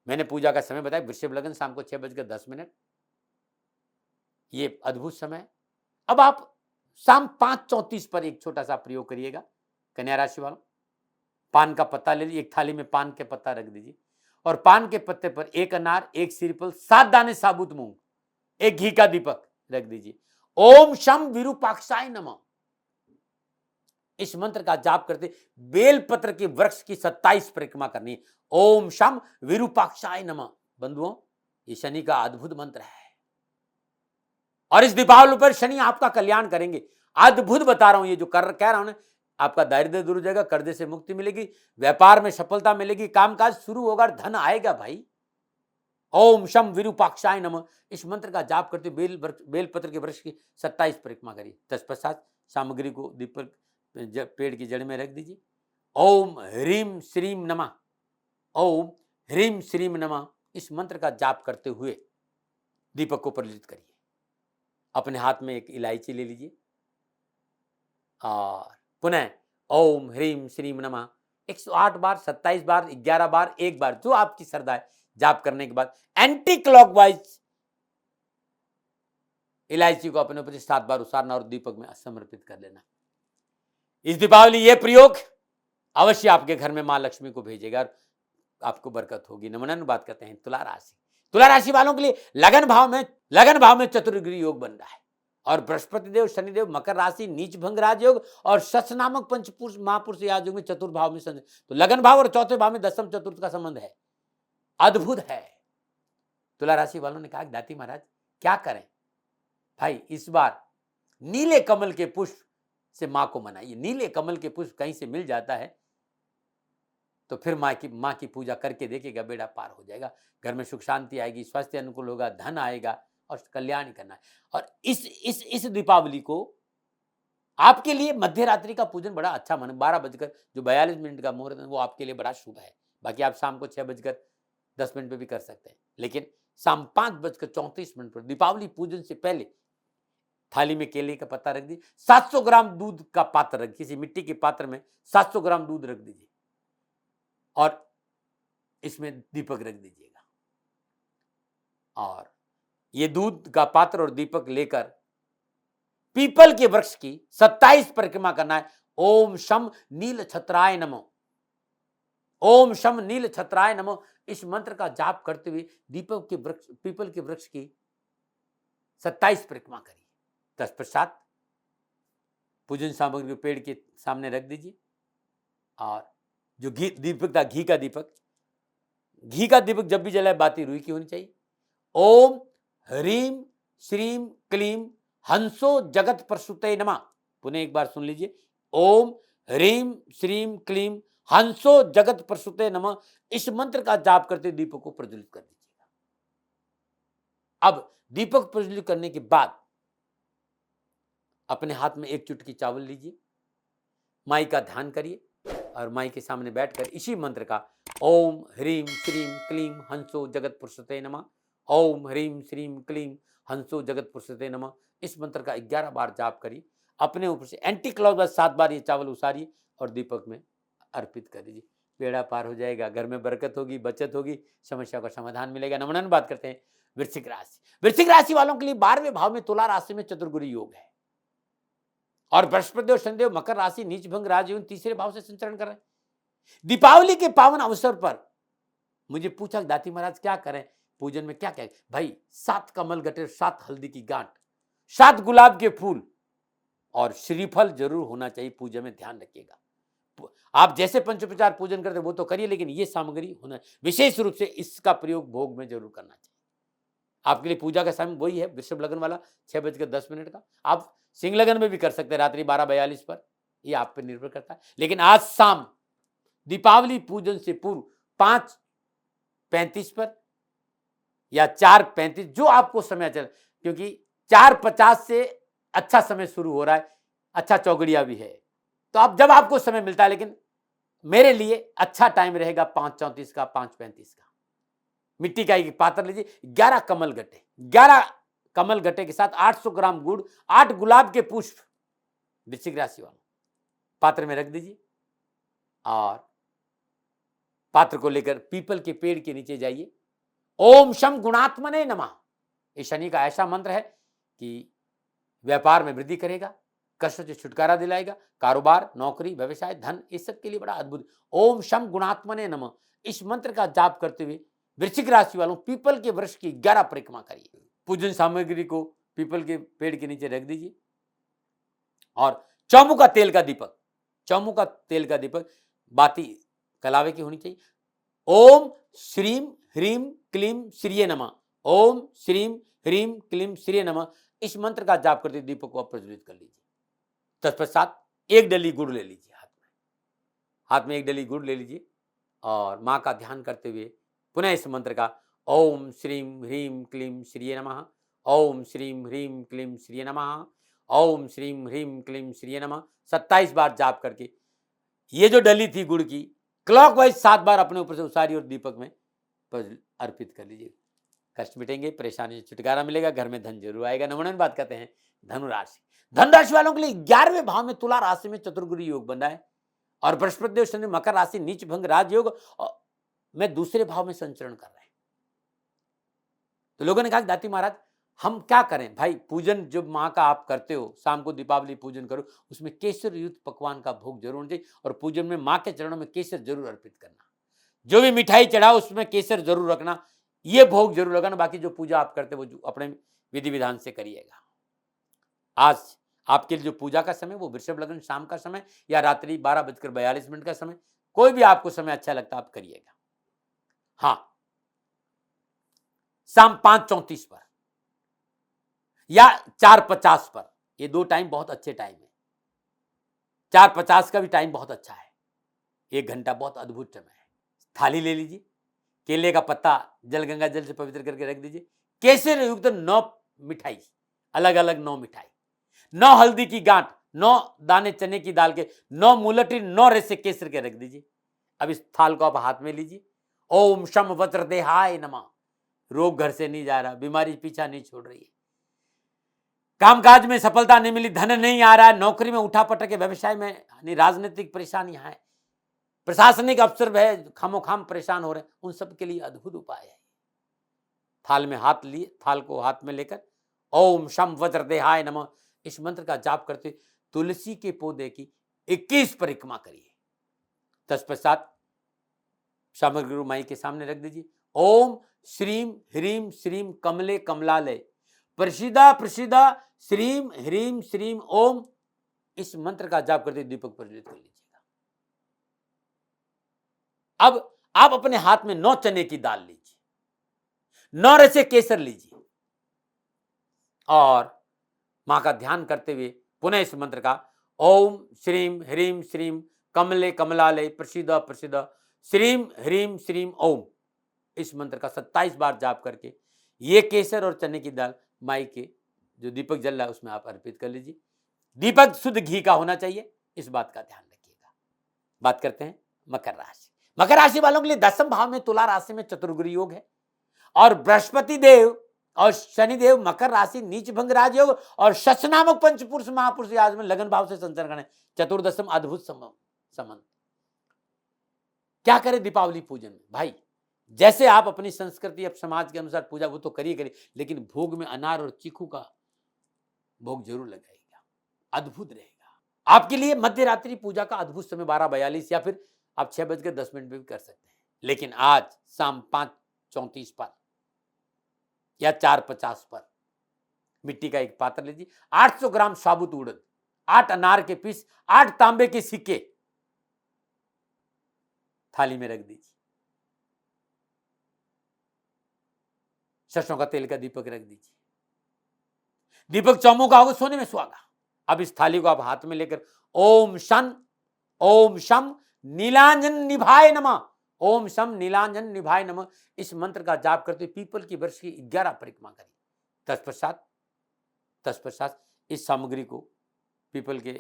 मैंने पूजा का समय बताया, वृषभ लगन शाम को 6:10, ये अद्भुत समय। अब आप शाम 5:34 पर एक छोटा सा प्रयोग करिएगा। कन्या राशि वालों, पान का पत्ता ले लीजिए, एक थाली में पान के पत्ता रख दीजिए और पान के पत्ते पर 1 अनार, 1 श्रीफल, 7 दाने साबुत मूंग, 1 घी का दीपक रख दीजिए। ओम शम विरूपाक्षाय नमः, इस मंत्र का जाप करते बेलपत्र के वृक्ष की 27 परिक्रमा करनी है। ओम शम विरूपाक्षाय नमः। बंधुओं, ये शनि का अद्भुत मंत्र है। और इस दीपावली पर शनि आपका कल्याण करेंगे। अद्भुत बता रहा हूं, ये जो कह रहा हूं ना, आपका दारिद्र्य दूर हो जाएगा, कर्जे से मुक्ति मिलेगी, व्यापार में सफलता मिलेगी, कामकाज शुरू होगा, धन आएगा भाई। ओम शम विरूपाक्षाय नमः, इस मंत्र का जाप करते बेलपत्र के वृक्ष की 27 परिक्रमा करिए। तत्पश्चात सामग्री को दीपक पेड़ की जड़ में रख दीजिए। ओम ह्रीम श्रीम नमः, ओम ह्रीम श्रीम नमः, इस मंत्र का जाप करते हुए दीपक को प्रज्वलित करिए। अपने हाथ में एक इलायची ले लीजिए और पुनः ओम ह्रीम श्रीम नमः 108 बार, 27 बार, 11 बार, एक बार, जो आपकी श्रद्धा है। जाप करने के बाद एंटी क्लॉकवाइज इलायची को अपने ऊपर 7 बार उसारना और दीपक में समर्पित कर लेना। इस दीपावली ये प्रयोग अवश्य आपके घर में मां लक्ष्मी को भेजेगा और आपको बरकत होगी। नमन बात करते हैं तुला राशि। तुला राशि वालों के लिए लगन भाव में चतुर्ग्रह योग बन रहा है और बृहस्पति देव, शनिदेव मकर राशि नीच भंग राजयोग और शश नामक पंचपुरुष महापुरुष राजयोग में चतुर्भाव में संबंध, तो लगन भाव और चौथे भाव में दशम चतुर्थ का संबंध है। अद्भुत है। तुला राशि वालों ने कहा दाती महाराज क्या करें भाई, इस बार नीले कमल के पुष्प से मां को मनाइए। नीले कमल के पुष्प कहीं से मिल जाता है तो फिर मां की पूजा करके देखिएगा, बेड़ा पार हो जाएगा। घर में सुख शांति आएगी, स्वास्थ्य अनुकूल होगा, धन आएगा और कल्याण ही करना है। और इस दीपावली को आपके लिए मध्य रात्रि का पूजन बड़ा अच्छा माने। 12:42 का मुहूर्त है, वो आपके लिए बड़ा शुभ है। बाकी आप शाम को 6:10 पे भी कर सकते हैं, लेकिन शाम 5:34 पर दीपावली पूजन से पहले थाली में केले का पत्ता रख दीजिए, 700 ग्राम दूध का पात्र रख, किसी मिट्टी के पात्र में 700 ग्राम दूध रख दीजिए और इसमें दीपक रख दीजिएगा। और ये दूध का पात्र और दीपक लेकर पीपल के वृक्ष की 27 परिक्रमा करना है। ओम शम नील छत्राय नमो, ओम शम नील छत्राय नमो, इस मंत्र का जाप करते हुए पीपल के वृक्ष की 27 परिक्रमा करिए। तत्पश्चात पूजन सामग्री को पेड़ के सामने रख दीजिए और जो दीपक था, घी का दीपक जब भी जलाए बाती रुई की होनी चाहिए। ओम ह्रीम श्रीम क्लीम हंसो जगत प्रसूते नमः, पुनः एक बार सुन लीजिए। ओम ह्रीम श्रीम क्लीम हंसो जगत प्रसूते नमः, इस मंत्र का जाप करते दीपक को प्रज्वलित कर दीजिएगा। अब दीपक प्रज्वलित करने के बाद अपने हाथ में एक चुटकी चावल लीजिए, माई का ध्यान करिए और माई के सामने बैठकर इसी मंत्र का ओम ह्रीम श्रीम क्लीम हंसो जगत पुरुषते नमः, ओम ह्रीम श्रीम क्लीम हंसो जगत पुरुषते नमः, इस मंत्र का 11 बार जाप करिए। अपने ऊपर से एंटी क्लॉकवाइज 7 बार ये चावल उसारिए और दीपक में अर्पित कर दीजिए। बेड़ा पार हो जाएगा, घर में बरकत होगी, बचत होगी, समस्या का समाधान मिलेगा। नमन बात करते हैं वृश्चिक राशि। वृश्चिक राशि वालों के लिए 12वें भाव में तुला राशि में चतुर्गुरु योग है और बृहस्पति और शनिदेव मकर राशि नीच भंग राजयोग तीसरे भाव से संचरण कर रहे हैं। दीपावली के पावन अवसर पर मुझे पूछा दाती महाराज क्या करें, पूजन में क्या कहें भाई? 7 कमल गट्टे, 7 हल्दी की गांठ, 7 गुलाब के फूल और श्रीफल जरूर होना चाहिए। पूजा में ध्यान रखिएगा। आप जैसे पंचोपचार पूजन करते वो तो करिए, लेकिन ये सामग्री होना, विशेष रूप से इसका प्रयोग भोग में जरूर करना चाहिए। आपके लिए पूजा का समय वही है वृषभ लगन वाला 6:10 का। आप सिंह लगन में भी कर सकते हैं रात्रि 12:42 पर, ये आप पर निर्भर करता है। लेकिन आज शाम दीपावली पूजन से पूर्व 5:35 पर या 4:35, जो आपको समय चले, क्योंकि 4:50 से अच्छा समय शुरू हो रहा है, अच्छा चौगड़िया भी है, तो आप जब आपको समय मिलता है, लेकिन मेरे लिए अच्छा टाइम रहेगा 5:34 का, 5:35 का। मिट्टी का एक पात्र लीजिए, 11 कमल गट्टे के साथ 800 ग्राम गुड़, 8 गुलाब के पुष्प वृश्चिक राशि वालों पात्र में रख दीजिए और पात्र को लेकर पीपल के पेड़ के नीचे जाइए। ओम शम गुणात्मने नमः, ये शनि का ऐसा मंत्र है कि व्यापार में वृद्धि करेगा, कष्ट से छुटकारा दिलाएगा, कारोबार, नौकरी, व्यवसाय, धन, इस सब के लिए बड़ा अद्भुत। ओम शम गुणात्मने नमः, इस मंत्र का जाप करते हुए वृश्चिक राशि वालों पीपल के वृक्ष की 11 परिक्रमा करिए। पूजन सामग्री को पीपल के पेड़ के नीचे रख दीजिए और चौमुखा तेल का दीपक बाती कलावे की होनी चाहिए। ओम श्रीम ह्रीम क्लीम श्रीये नमः, ओम श्रीम ह्रीम क्लीम श्रीये नमः, इस मंत्र का जाप करते दीपक को आप प्रज्वलित कर लीजिए। तत्पश्चात एक डली गुड़ ले लीजिए, हाथ में एक डली गुड़ ले लीजिए और माँ का ध्यान करते हुए पुनः इस मंत्र का ओम श्रीम ह्रीम क्लीम श्रीये नमः, ओम श्रीम ह्रीम क्लीम श्रीये नमः, ओम श्रीम ह्रीम क्लीम श्रीये नमः 27 बार जाप करके ये जो डली थी गुड़ की क्लॉकवाइज 7 बार अपने ऊपर से उसारी और दीपक में अर्पित कर लीजिए। कष्ट मिटेंगे, परेशानी से छुटकारा मिलेगा, घर में धन जरूर आएगा। नंबर बात करते हैं धनुराशि। धन राशि वालों के लिए 11वें भाव में तुला राशि में चतुर्गुरु योग बन रहा है और बृहस्पति देव शनि मकर राशि नीच भंग राजयोग में दूसरे भाव में संचरण कर रहे हैं। तो लोगों ने कहा दाती महाराज हम क्या करें? भाई पूजन जब माँ का आप करते हो, शाम को दीपावली पूजन करो, उसमें केसर युक्त पकवान का भोग जरूर होना चाहिए और पूजन में माँ के चरणों में केसर जरूर अर्पित करना। जो भी मिठाई चढ़ाओ उसमें केसर जरूर रखना, ये भोग जरूर लगाना। बाकी जो पूजा आप करते हो वो अपने विधि विधान से करिएगा। आज आपके लिए जो पूजा का समय वो वृषभ लग्न शाम का समय या रात्रि 12:42 का समय, कोई भी आपको समय अच्छा लगता आप करिएगा। हाँ, शाम 5:34 पर या 4:50 पर, ये दो टाइम बहुत अच्छे टाइम है। 4:50 का भी टाइम बहुत अच्छा है, 1 घंटा बहुत अद्भुत समय है। थाली ले लीजिए, केले का पत्ता जल गंगा जल से पवित्र करके रख दीजिए, केसर युक्त 9 मिठाई, अलग अलग 9 मिठाई, 9 हल्दी की गांठ, 9 दाने चने की दाल के, 9 मुलठी, 9 रेसे केसर के रख दीजिए। अब इस थाल को आप हाथ में लीजिए। ओम शम वज्र देहाय नमः। रोग घर से नहीं जा रहा, बीमारी पीछा नहीं छोड़ रही है, कामकाज में सफलता नहीं मिली, धन नहीं आ रहा है, नौकरी में उठा पटक के, व्यवसाय में राजनीतिक परेशानियां है, प्रशासनिक अफसर है खामोखाम परेशान हो रहे हैं, उन सब के लिए अद्भुत उपाय है। थाल में हाथ लिए, थाल को हाथ में लेकर ओम शम वज्र देहाय नमः इस मंत्र का जाप करते तुलसी के पौधे की 21 परिक्रमा करिए। तत्पश्चात सामग्री माई के सामने रख दीजिए। ओम श्रीम ह्रीम श्रीम कमले कमलालय प्रसिदा प्रसिदा श्रीम ह्रीम श्रीम ओम इस मंत्र का जाप करते दीपक प्रज्वलित कर लीजिएगा। अब आप अपने हाथ में 9 चने की दाल लीजिए, 9 रसे केसर लीजिए और मां का ध्यान करते हुए पुनः इस मंत्र का ओम श्रीम ह्रीम श्रीम कमले कमलालय प्रसिदा प्रसिदा श्रीम ह्रीम श्रीम ओम इस मंत्र का 27 बार जाप करके ये केसर और चने की दाल माई के जो दीपक जल रहा है उसमें आप अर्पित कर लीजिए। दीपक शुद्ध घी का होना चाहिए, इस बात का ध्यान रखिएगा। बात करते हैं मकर राशि। मकर राशि वालों के लिए 10वें भाव में तुला राशि में चतुर्गुरु योग है और बृहस्पति देव और शनिदेव मकर राशि नीच भंग राजयोग और शश नामक पंचपुरुष महापुरुष आज में लगन भाव से संचरण करें। चतुर्दशम अद्भुत संबंध। क्या करें दीपावली पूजन में? भाई जैसे आप अपनी संस्कृति अब समाज के अनुसार पूजा वो तो करिए, लेकिन भोग में अनार और चीकू का भोग जरूर लगाइएगा, अद्भुत रहेगा आपके लिए। मध्य रात्रि पूजा का अद्भुत समय 12:42 या फिर आप 6:10 पे भी कर सकते हैं, लेकिन आज शाम 5:34 पर या 4:50 पर मिट्टी का एक पात्र लीजिए, 800 ग्राम साबुत उड़द, 8 अनार के पीस, 8 तांबे के सिक्के थाली में रख दीजिए, सरसों का तेल का दीपक रख दीजिए। दीपक चौमुखा होगा, सोने में सुहागा। अब इस थाली को आप हाथ में लेकर ओम शम नीलांजन निभाय नमः, ओम शम नीलांजन निभाय नमः इस मंत्र का जाप करते पीपल की वृक्ष की 11 परिक्रमा करिए। तत्पश्चात इस सामग्री को पीपल के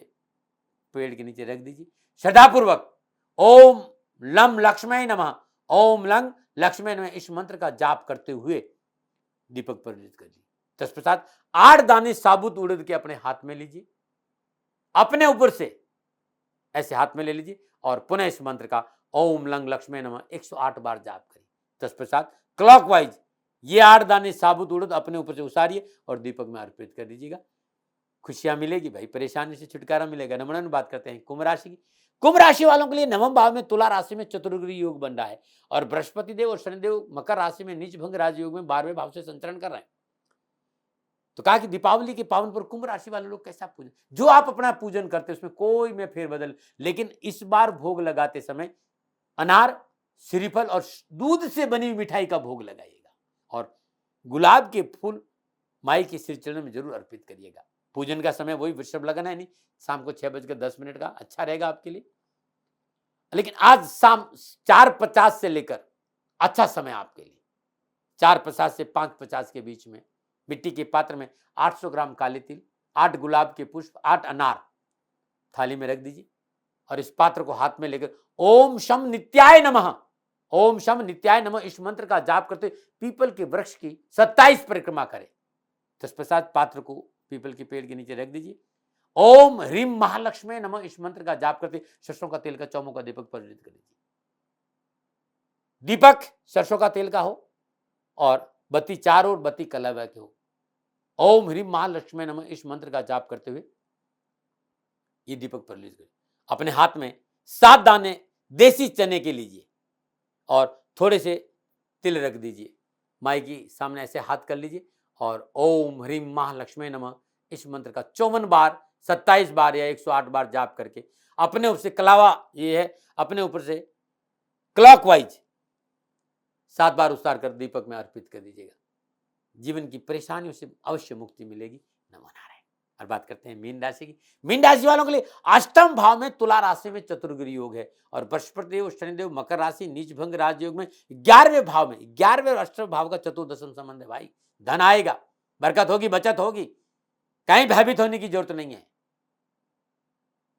पेड़ के नीचे रख दीजिए। श्रद्धापूर्वक ओम लम लक्ष्मय नमः, ओम लंग लक्ष्मय नमः इस मंत्र का जाप करते हुए दीपक प्रज्वलित कर लीजिए। तत्पश्चात 8 दाने साबुत उड़द के अपने हाथ में लीजिए, अपने ऊपर से ऐसे हाथ में ले लीजिए और पुनः इस मंत्र का ओम लंग लक्ष्मय नमः 108 बार जाप करिए। तत्पश्चात क्लॉकवाइज ये 8 दाने साबुत उड़द अपने ऊपर से उतारिए और दीपक में अर्पित कर दीजिएगा। खुशियां मिलेगी भाई, परेशानी से छुटकारा मिलेगा। नंबर बात करते हैं कुंभ राशि की। कुंभ राशि वालों के लिए 9वें भाव में तुला राशि में चतुर्ग्रही योग बन रहा है और बृहस्पति देव और शनिदेव मकर राशि में नीच भंग राजयोग में 12वें भाव से संचरण कर रहे हैं। तो कहा कि दीपावली के पावन पर कुंभ राशि वाले लोग कैसा पूजन, जो आप अपना पूजन करते हैं उसमें कोई में फेरबदल, लेकिन इस बार भोग लगाते समय अनार, श्रीफल और दूध से बनी मिठाई का भोग लगाइएगा और गुलाब के फूल माई के श्री चरणों में जरूर अर्पित करिएगा। पूजन का समय वही वृषभ लगन है, नहीं शाम को 6:10 का अच्छा रहेगा आपके लिए। लेकिन आज शाम 4:50 से लेकर अच्छा समय आपके लिए। 4:50 से 5:50 के बीच में मिट्टी के पात्र में 800 ग्राम काले तिल, 8 गुलाब के पुष्प, 8 अनार थाली में रख दीजिए और इस पात्र को हाथ में लेकर ओम शम नित्याय नमः, ओम शम नित्याय नमः इस मंत्र का जाप करते पीपल के वृक्ष की 27 परिक्रमा करें। तत्पश्चात पात्र को पीपल के पेड़ के नीचे रख दीजिए। ओम ह्रीम महालक्ष्मी नमः इस मंत्र का जाप करते सरसों का तेल का चौमुखा का दीपक प्रज्वलित कर दीजिए। दीपक सरसों का तेल का हो और बत्ती चारों ओर बत्ती कलवा के हो। ओम ह्रीम महालक्ष्मी नमः इस मंत्र का जाप करते हुए ये दीपक प्रज्वलित करिए। अपने हाथ में 7 दाने देसी चने के लीजिए और थोड़े से तिल रख दीजिए। माई की सामने ऐसे हाथ कर लीजिए और ओम ह्रीम महालक्ष्मी नमः इस मंत्र का 54 बार, 27 बार या 108 बार जाप करके अपने ऊपर से कलावा ये है अपने ऊपर से क्लॉकवाइज 7 बार उतार कर दीपक में अर्पित कर दीजिएगा। जीवन की परेशानियों से अवश्य मुक्ति मिलेगी। नमो नारायण। और बात करते हैं मीन राशि की। मीन राशि वालों के लिए अष्टम भाव में तुला राशि में चतुर्ग्रही योग है और बृहस्पति देव शनिदेव मकर राशि नीच भंग राजयोग में 11वें भाव में 11वें और अष्टम भाव का चतुर्दशम संबंध है। भाई धन आएगा, बरकत होगी, बचत होगी, कहीं भयभीत होने की जरूरत नहीं है।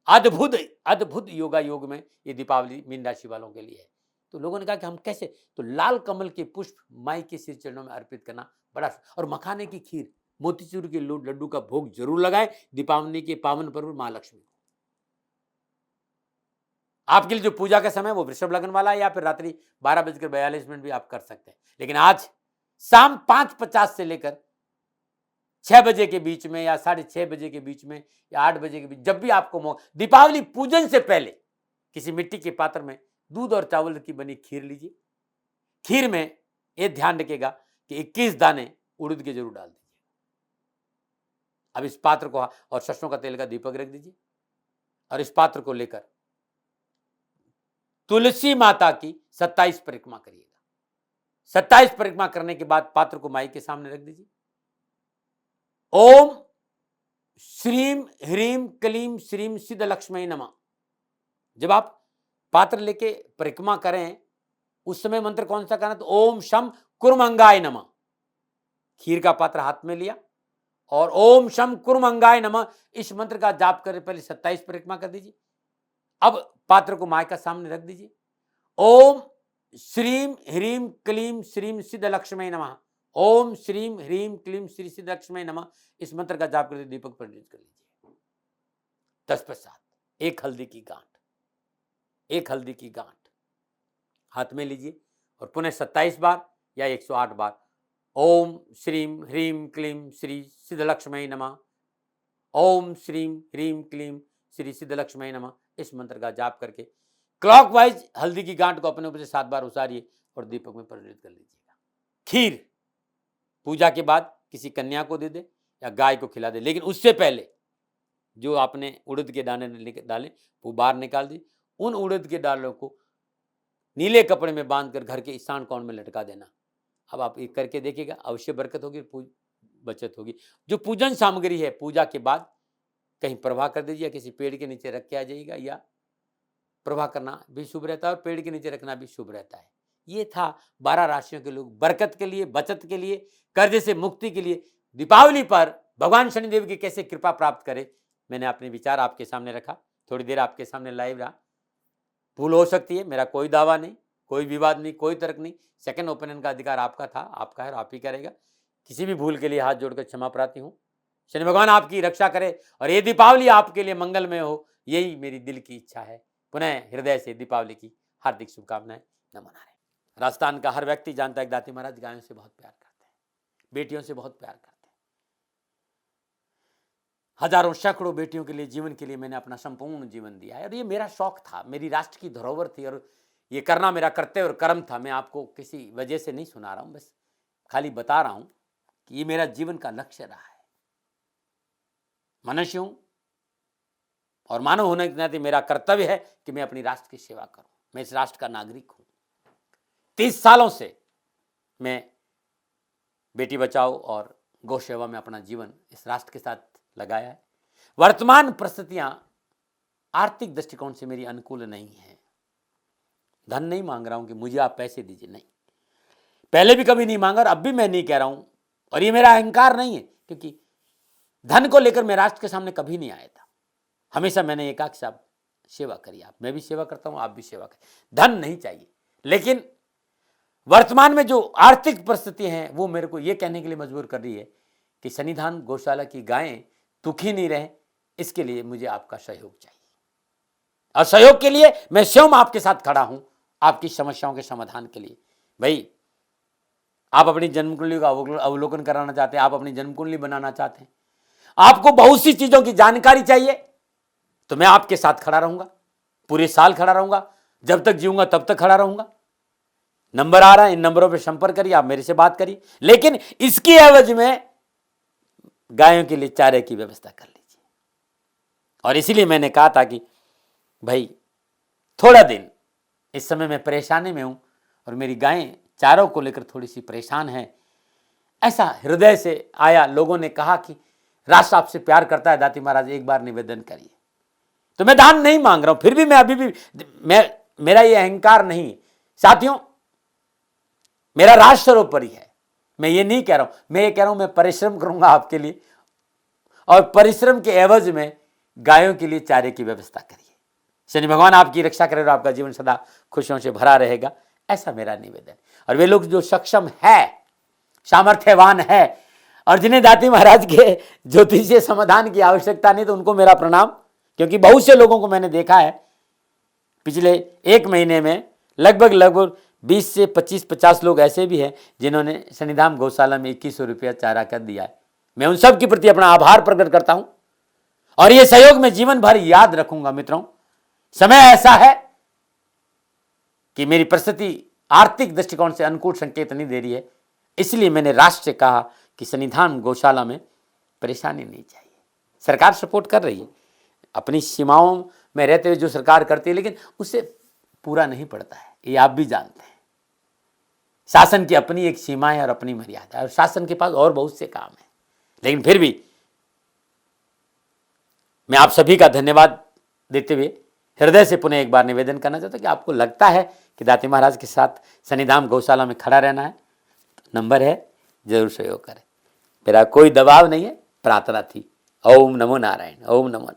अद्भुत अद्भुत योगा योग में ये दीपावली मीन राशि वालों के लिए है। तो लोगों ने कहा कि हम कैसे, तो लाल कमल के पुष्प माई के श्री चरणों में अर्पित करना बड़ा, और मखाने की खीर, मोतीचूर के लड्डू का भोग जरूर लगाएं दीपावली के पावन पर्व महालक्ष्मी को। आपके लिए जो पूजा का समय वो वृषभ लगन वाला है या फिर रात्रि 12:42 भी आप कर सकते हैं। लेकिन आज शाम 5:50 से लेकर 6 बजे के बीच में या 6:30 बजे के बीच में या 8 बजे के बीच, जब भी आपको मौका, दीपावली पूजन से पहले किसी मिट्टी के पात्र में दूध और चावल की बनी खीर लीजिए। खीर में यह ध्यान रखिएगा कि 21 दाने उड़द के जरूर डाल दीजिए। अब इस पात्र को और सरसों का तेल का दीपक रख दीजिए और इस पात्र को लेकर तुलसी माता की 27 परिक्रमा करिएगा। 27 परिक्रमा करने के बाद पात्र को माई के सामने रख दीजिए। ओम श्रीम ह्रीम क्लीम श्रीम सिद्ध लक्ष्मी नमः। जब आप पात्र लेके परिक्रमा करें उस समय मंत्र कौन सा करना, तो ओम शम कुर्मंगाय नमः। खीर का पात्र हाथ में लिया और ओम शम कुर्मंगाय नमः इस मंत्र का जाप कर पहले 27 परिक्रमा कर दीजिए। अब पात्र को माई का सामने रख दीजिए। ओम श्रीम ह्रीम क्लीम श्रीम सिद्ध लक्ष्मी नमः। ओम श्रीम ह्रीम क्लीम श्री सिद्ध लक्ष्मी नमः इस मंत्र का जाप करके दीपक प्रज्वलित कर लीजिए। तत्पश्चात एक हल्दी की गांठ हाथ में लीजिए और पुनः 27 बार या 108 बार ओम श्रीम ह्रीम क्लीम श्री सिद्ध लक्ष्मी नमः, ओम श्रीम ह्रीम क्लीम श्री सिद्ध लक्ष्मी नमः इस मंत्र का जाप करके क्लॉकवाइज हल्दी की गांठ को अपने ऊपर से 7 बार उतारिए और दीपक में प्रज्वलित कर लीजिएगा। खीर पूजा के बाद किसी कन्या को दे दे या गाय को खिला दे, लेकिन उससे पहले जो आपने उड़द के दाने डाले वो बाहर निकाल दी। उन उड़द के दालों को नीले कपड़े में बांधकर घर के ईशान कोण में लटका देना। अब आप ये करके देखिएगा, अवश्य बरकत होगी, बचत होगी। जो पूजन सामग्री है पूजा के बाद कहीं प्रवाह कर दीजिए, किसी पेड़ के नीचे रख के आ जाइएगा, या प्रवाह करना भी शुभ रहता है और पेड़ के नीचे रखना भी शुभ रहता है। ये था 12 राशियों के लोग बरकत के लिए, बचत के लिए, कर्जे से मुक्ति के लिए दीपावली पर भगवान शनिदेव की कैसे कृपा प्राप्त करें। मैंने अपने विचार आपके सामने रखा, थोड़ी देर आपके सामने लाइव रहा। भूल हो सकती है, मेरा कोई दावा नहीं, कोई विवाद नहीं, कोई तर्क नहीं। सेकंड ओपिनियन का अधिकार आपका था, आपका है और आप ही करेगा। किसी भी भूल के लिए हाथ जोड़कर क्षमा प्रार्थी हूँ। शनि भगवान आपकी रक्षा करे और ये दीपावली आपके लिए मंगलमय हो, यही मेरी दिल की इच्छा है। पुनः हृदय से दीपावली की हार्दिक शुभकामनाएं। नमो नारायण। राजस्थान का हर व्यक्ति जानता है दाती महाराज गायों से बहुत प्यार करते हैं, बेटियों से बहुत प्यार करते हैं। हजारों सैकड़ों बेटियों के लिए, जीवन के लिए मैंने अपना संपूर्ण जीवन दिया है और ये मेरा शौक था, मेरी राष्ट्र की धरोहर थी और ये करना मेरा कर्तव्य और कर्म था। मैं आपको किसी वजह से नहीं सुना रहा हूं, बस खाली बता रहा हूं कि ये मेरा जीवन का लक्ष्य रहा है। मनुष्य हूं और मानव होने के नाते मेरा कर्तव्य है कि मैं अपनी राष्ट्र की सेवा करूं। मैं इस राष्ट्र का नागरिक हूं। 30 सालों से मैं बेटी बचाओ और गौ सेवा में अपना जीवन इस राष्ट्र के साथ लगाया है। वर्तमान परिस्थितियां आर्थिक दृष्टिकोण से मेरी अनुकूल नहीं है। धन नहीं मांग रहा हूं कि मुझे आप पैसे दीजिए, नहीं, पहले भी कभी नहीं मांगा और अब भी मैं नहीं कह रहा हूं, और ये मेरा अहंकार नहीं है, क्योंकि धन को लेकर मैं राष्ट्र के सामने कभी नहीं आया था। हमेशा मैंने ये कहा कि साहब सेवा करिए, आप, मैं भी सेवा करता हूं, आप भी सेवा करिए, धन नहीं चाहिए। लेकिन वर्तमान में जो आर्थिक परिस्थिति है वो मेरे को ये कहने के लिए मजबूर कर रही है कि सन्निधान गौशाला की गायें दुखी नहीं रहे, इसके लिए मुझे आपका सहयोग चाहिए, और सहयोग के लिए मैं स्वयं आपके साथ खड़ा हूं, आपकी समस्याओं के समाधान के लिए। भाई, आप अपनी जन्म कुंडली का अवलोकन कराना चाहते हैं, आप अपनी जन्म कुंडली बनाना चाहते हैं, आपको बहुत सी चीजों की जानकारी चाहिए, तो मैं आपके साथ खड़ा रहूंगा, पूरे साल खड़ा रहूंगा, जब तक जीऊंगा तब तक खड़ा रहूंगा। नंबर आ रहा है, इन नंबरों पे संपर्क करिए, आप मेरे से बात करिए, लेकिन इसकी एवज में गायों के लिए चारे की व्यवस्था कर लीजिए। और इसीलिए मैंने कहा था कि भाई थोड़ा दिन, इस समय मैं परेशानी में हूं और मेरी गायें चारों को लेकर थोड़ी सी परेशान है, ऐसा हृदय से आया। लोगों ने कहा कि राष्ट्र आपसे प्यार करता है दाती महाराज, एक बार निवेदन करिए। तो मैं दान नहीं मांग रहा हूं, फिर भी मैं अभी भी, मेरा ये अहंकार नहीं साथियों, मेरा राष्ट्र सर्वोपरि है। मैं ये नहीं कह रहा हूं, मैं ये कह रहा हूं मैं परिश्रम करूंगा आपके लिए, और परिश्रम के एवज में गायों के लिए चारे की व्यवस्था करिए। शनि भगवान आपकी रक्षा करे और आपका जीवन सदा खुशियों से भरा रहेगा, ऐसा मेरा निवेदन। और वे लोग जो सक्षम है, सामर्थ्यवान है, और जिन्हें दाती महाराज के ज्योतिषीय समाधान की आवश्यकता नहीं, तो उनको मेरा प्रणाम, क्योंकि बहुत से लोगों को मैंने देखा है पिछले एक महीने में लगभग 20 से 25-50 लोग ऐसे भी हैं जिन्होंने सन्निधान गौशाला में 2100 रुपया चारा कर दिया है। मैं उन सब के प्रति अपना आभार प्रकट करता हूं, और यह सहयोग मैं जीवन भर याद रखूंगा। मित्रों, समय ऐसा है कि मेरी परिस्थिति आर्थिक दृष्टिकोण से अनुकूल संकेत नहीं दे रही है, इसलिए मैंने राष्ट्र से कहा कि सन्निधान गौशाला में परेशानी नहीं चाहिए। सरकार सपोर्ट कर रही है, अपनी सीमाओं में रहते हुए जो सरकार करती है, लेकिन उससे पूरा नहीं पड़ता है, ये आप भी जानते हैं। शासन की अपनी एक सीमा है और अपनी मर्यादा है, और शासन के पास और बहुत से काम है। लेकिन फिर भी मैं आप सभी का धन्यवाद देते हुए हृदय से पुनः एक बार निवेदन करना चाहता हूं कि आपको लगता है कि दाती महाराज के साथ सन्निधान गौशाला में खड़ा रहना है, तो नंबर है, जरूर सहयोग करें। मेरा कोई दबाव नहीं है, प्रार्थना थी। ओम नमो नारायण, ओम नमो।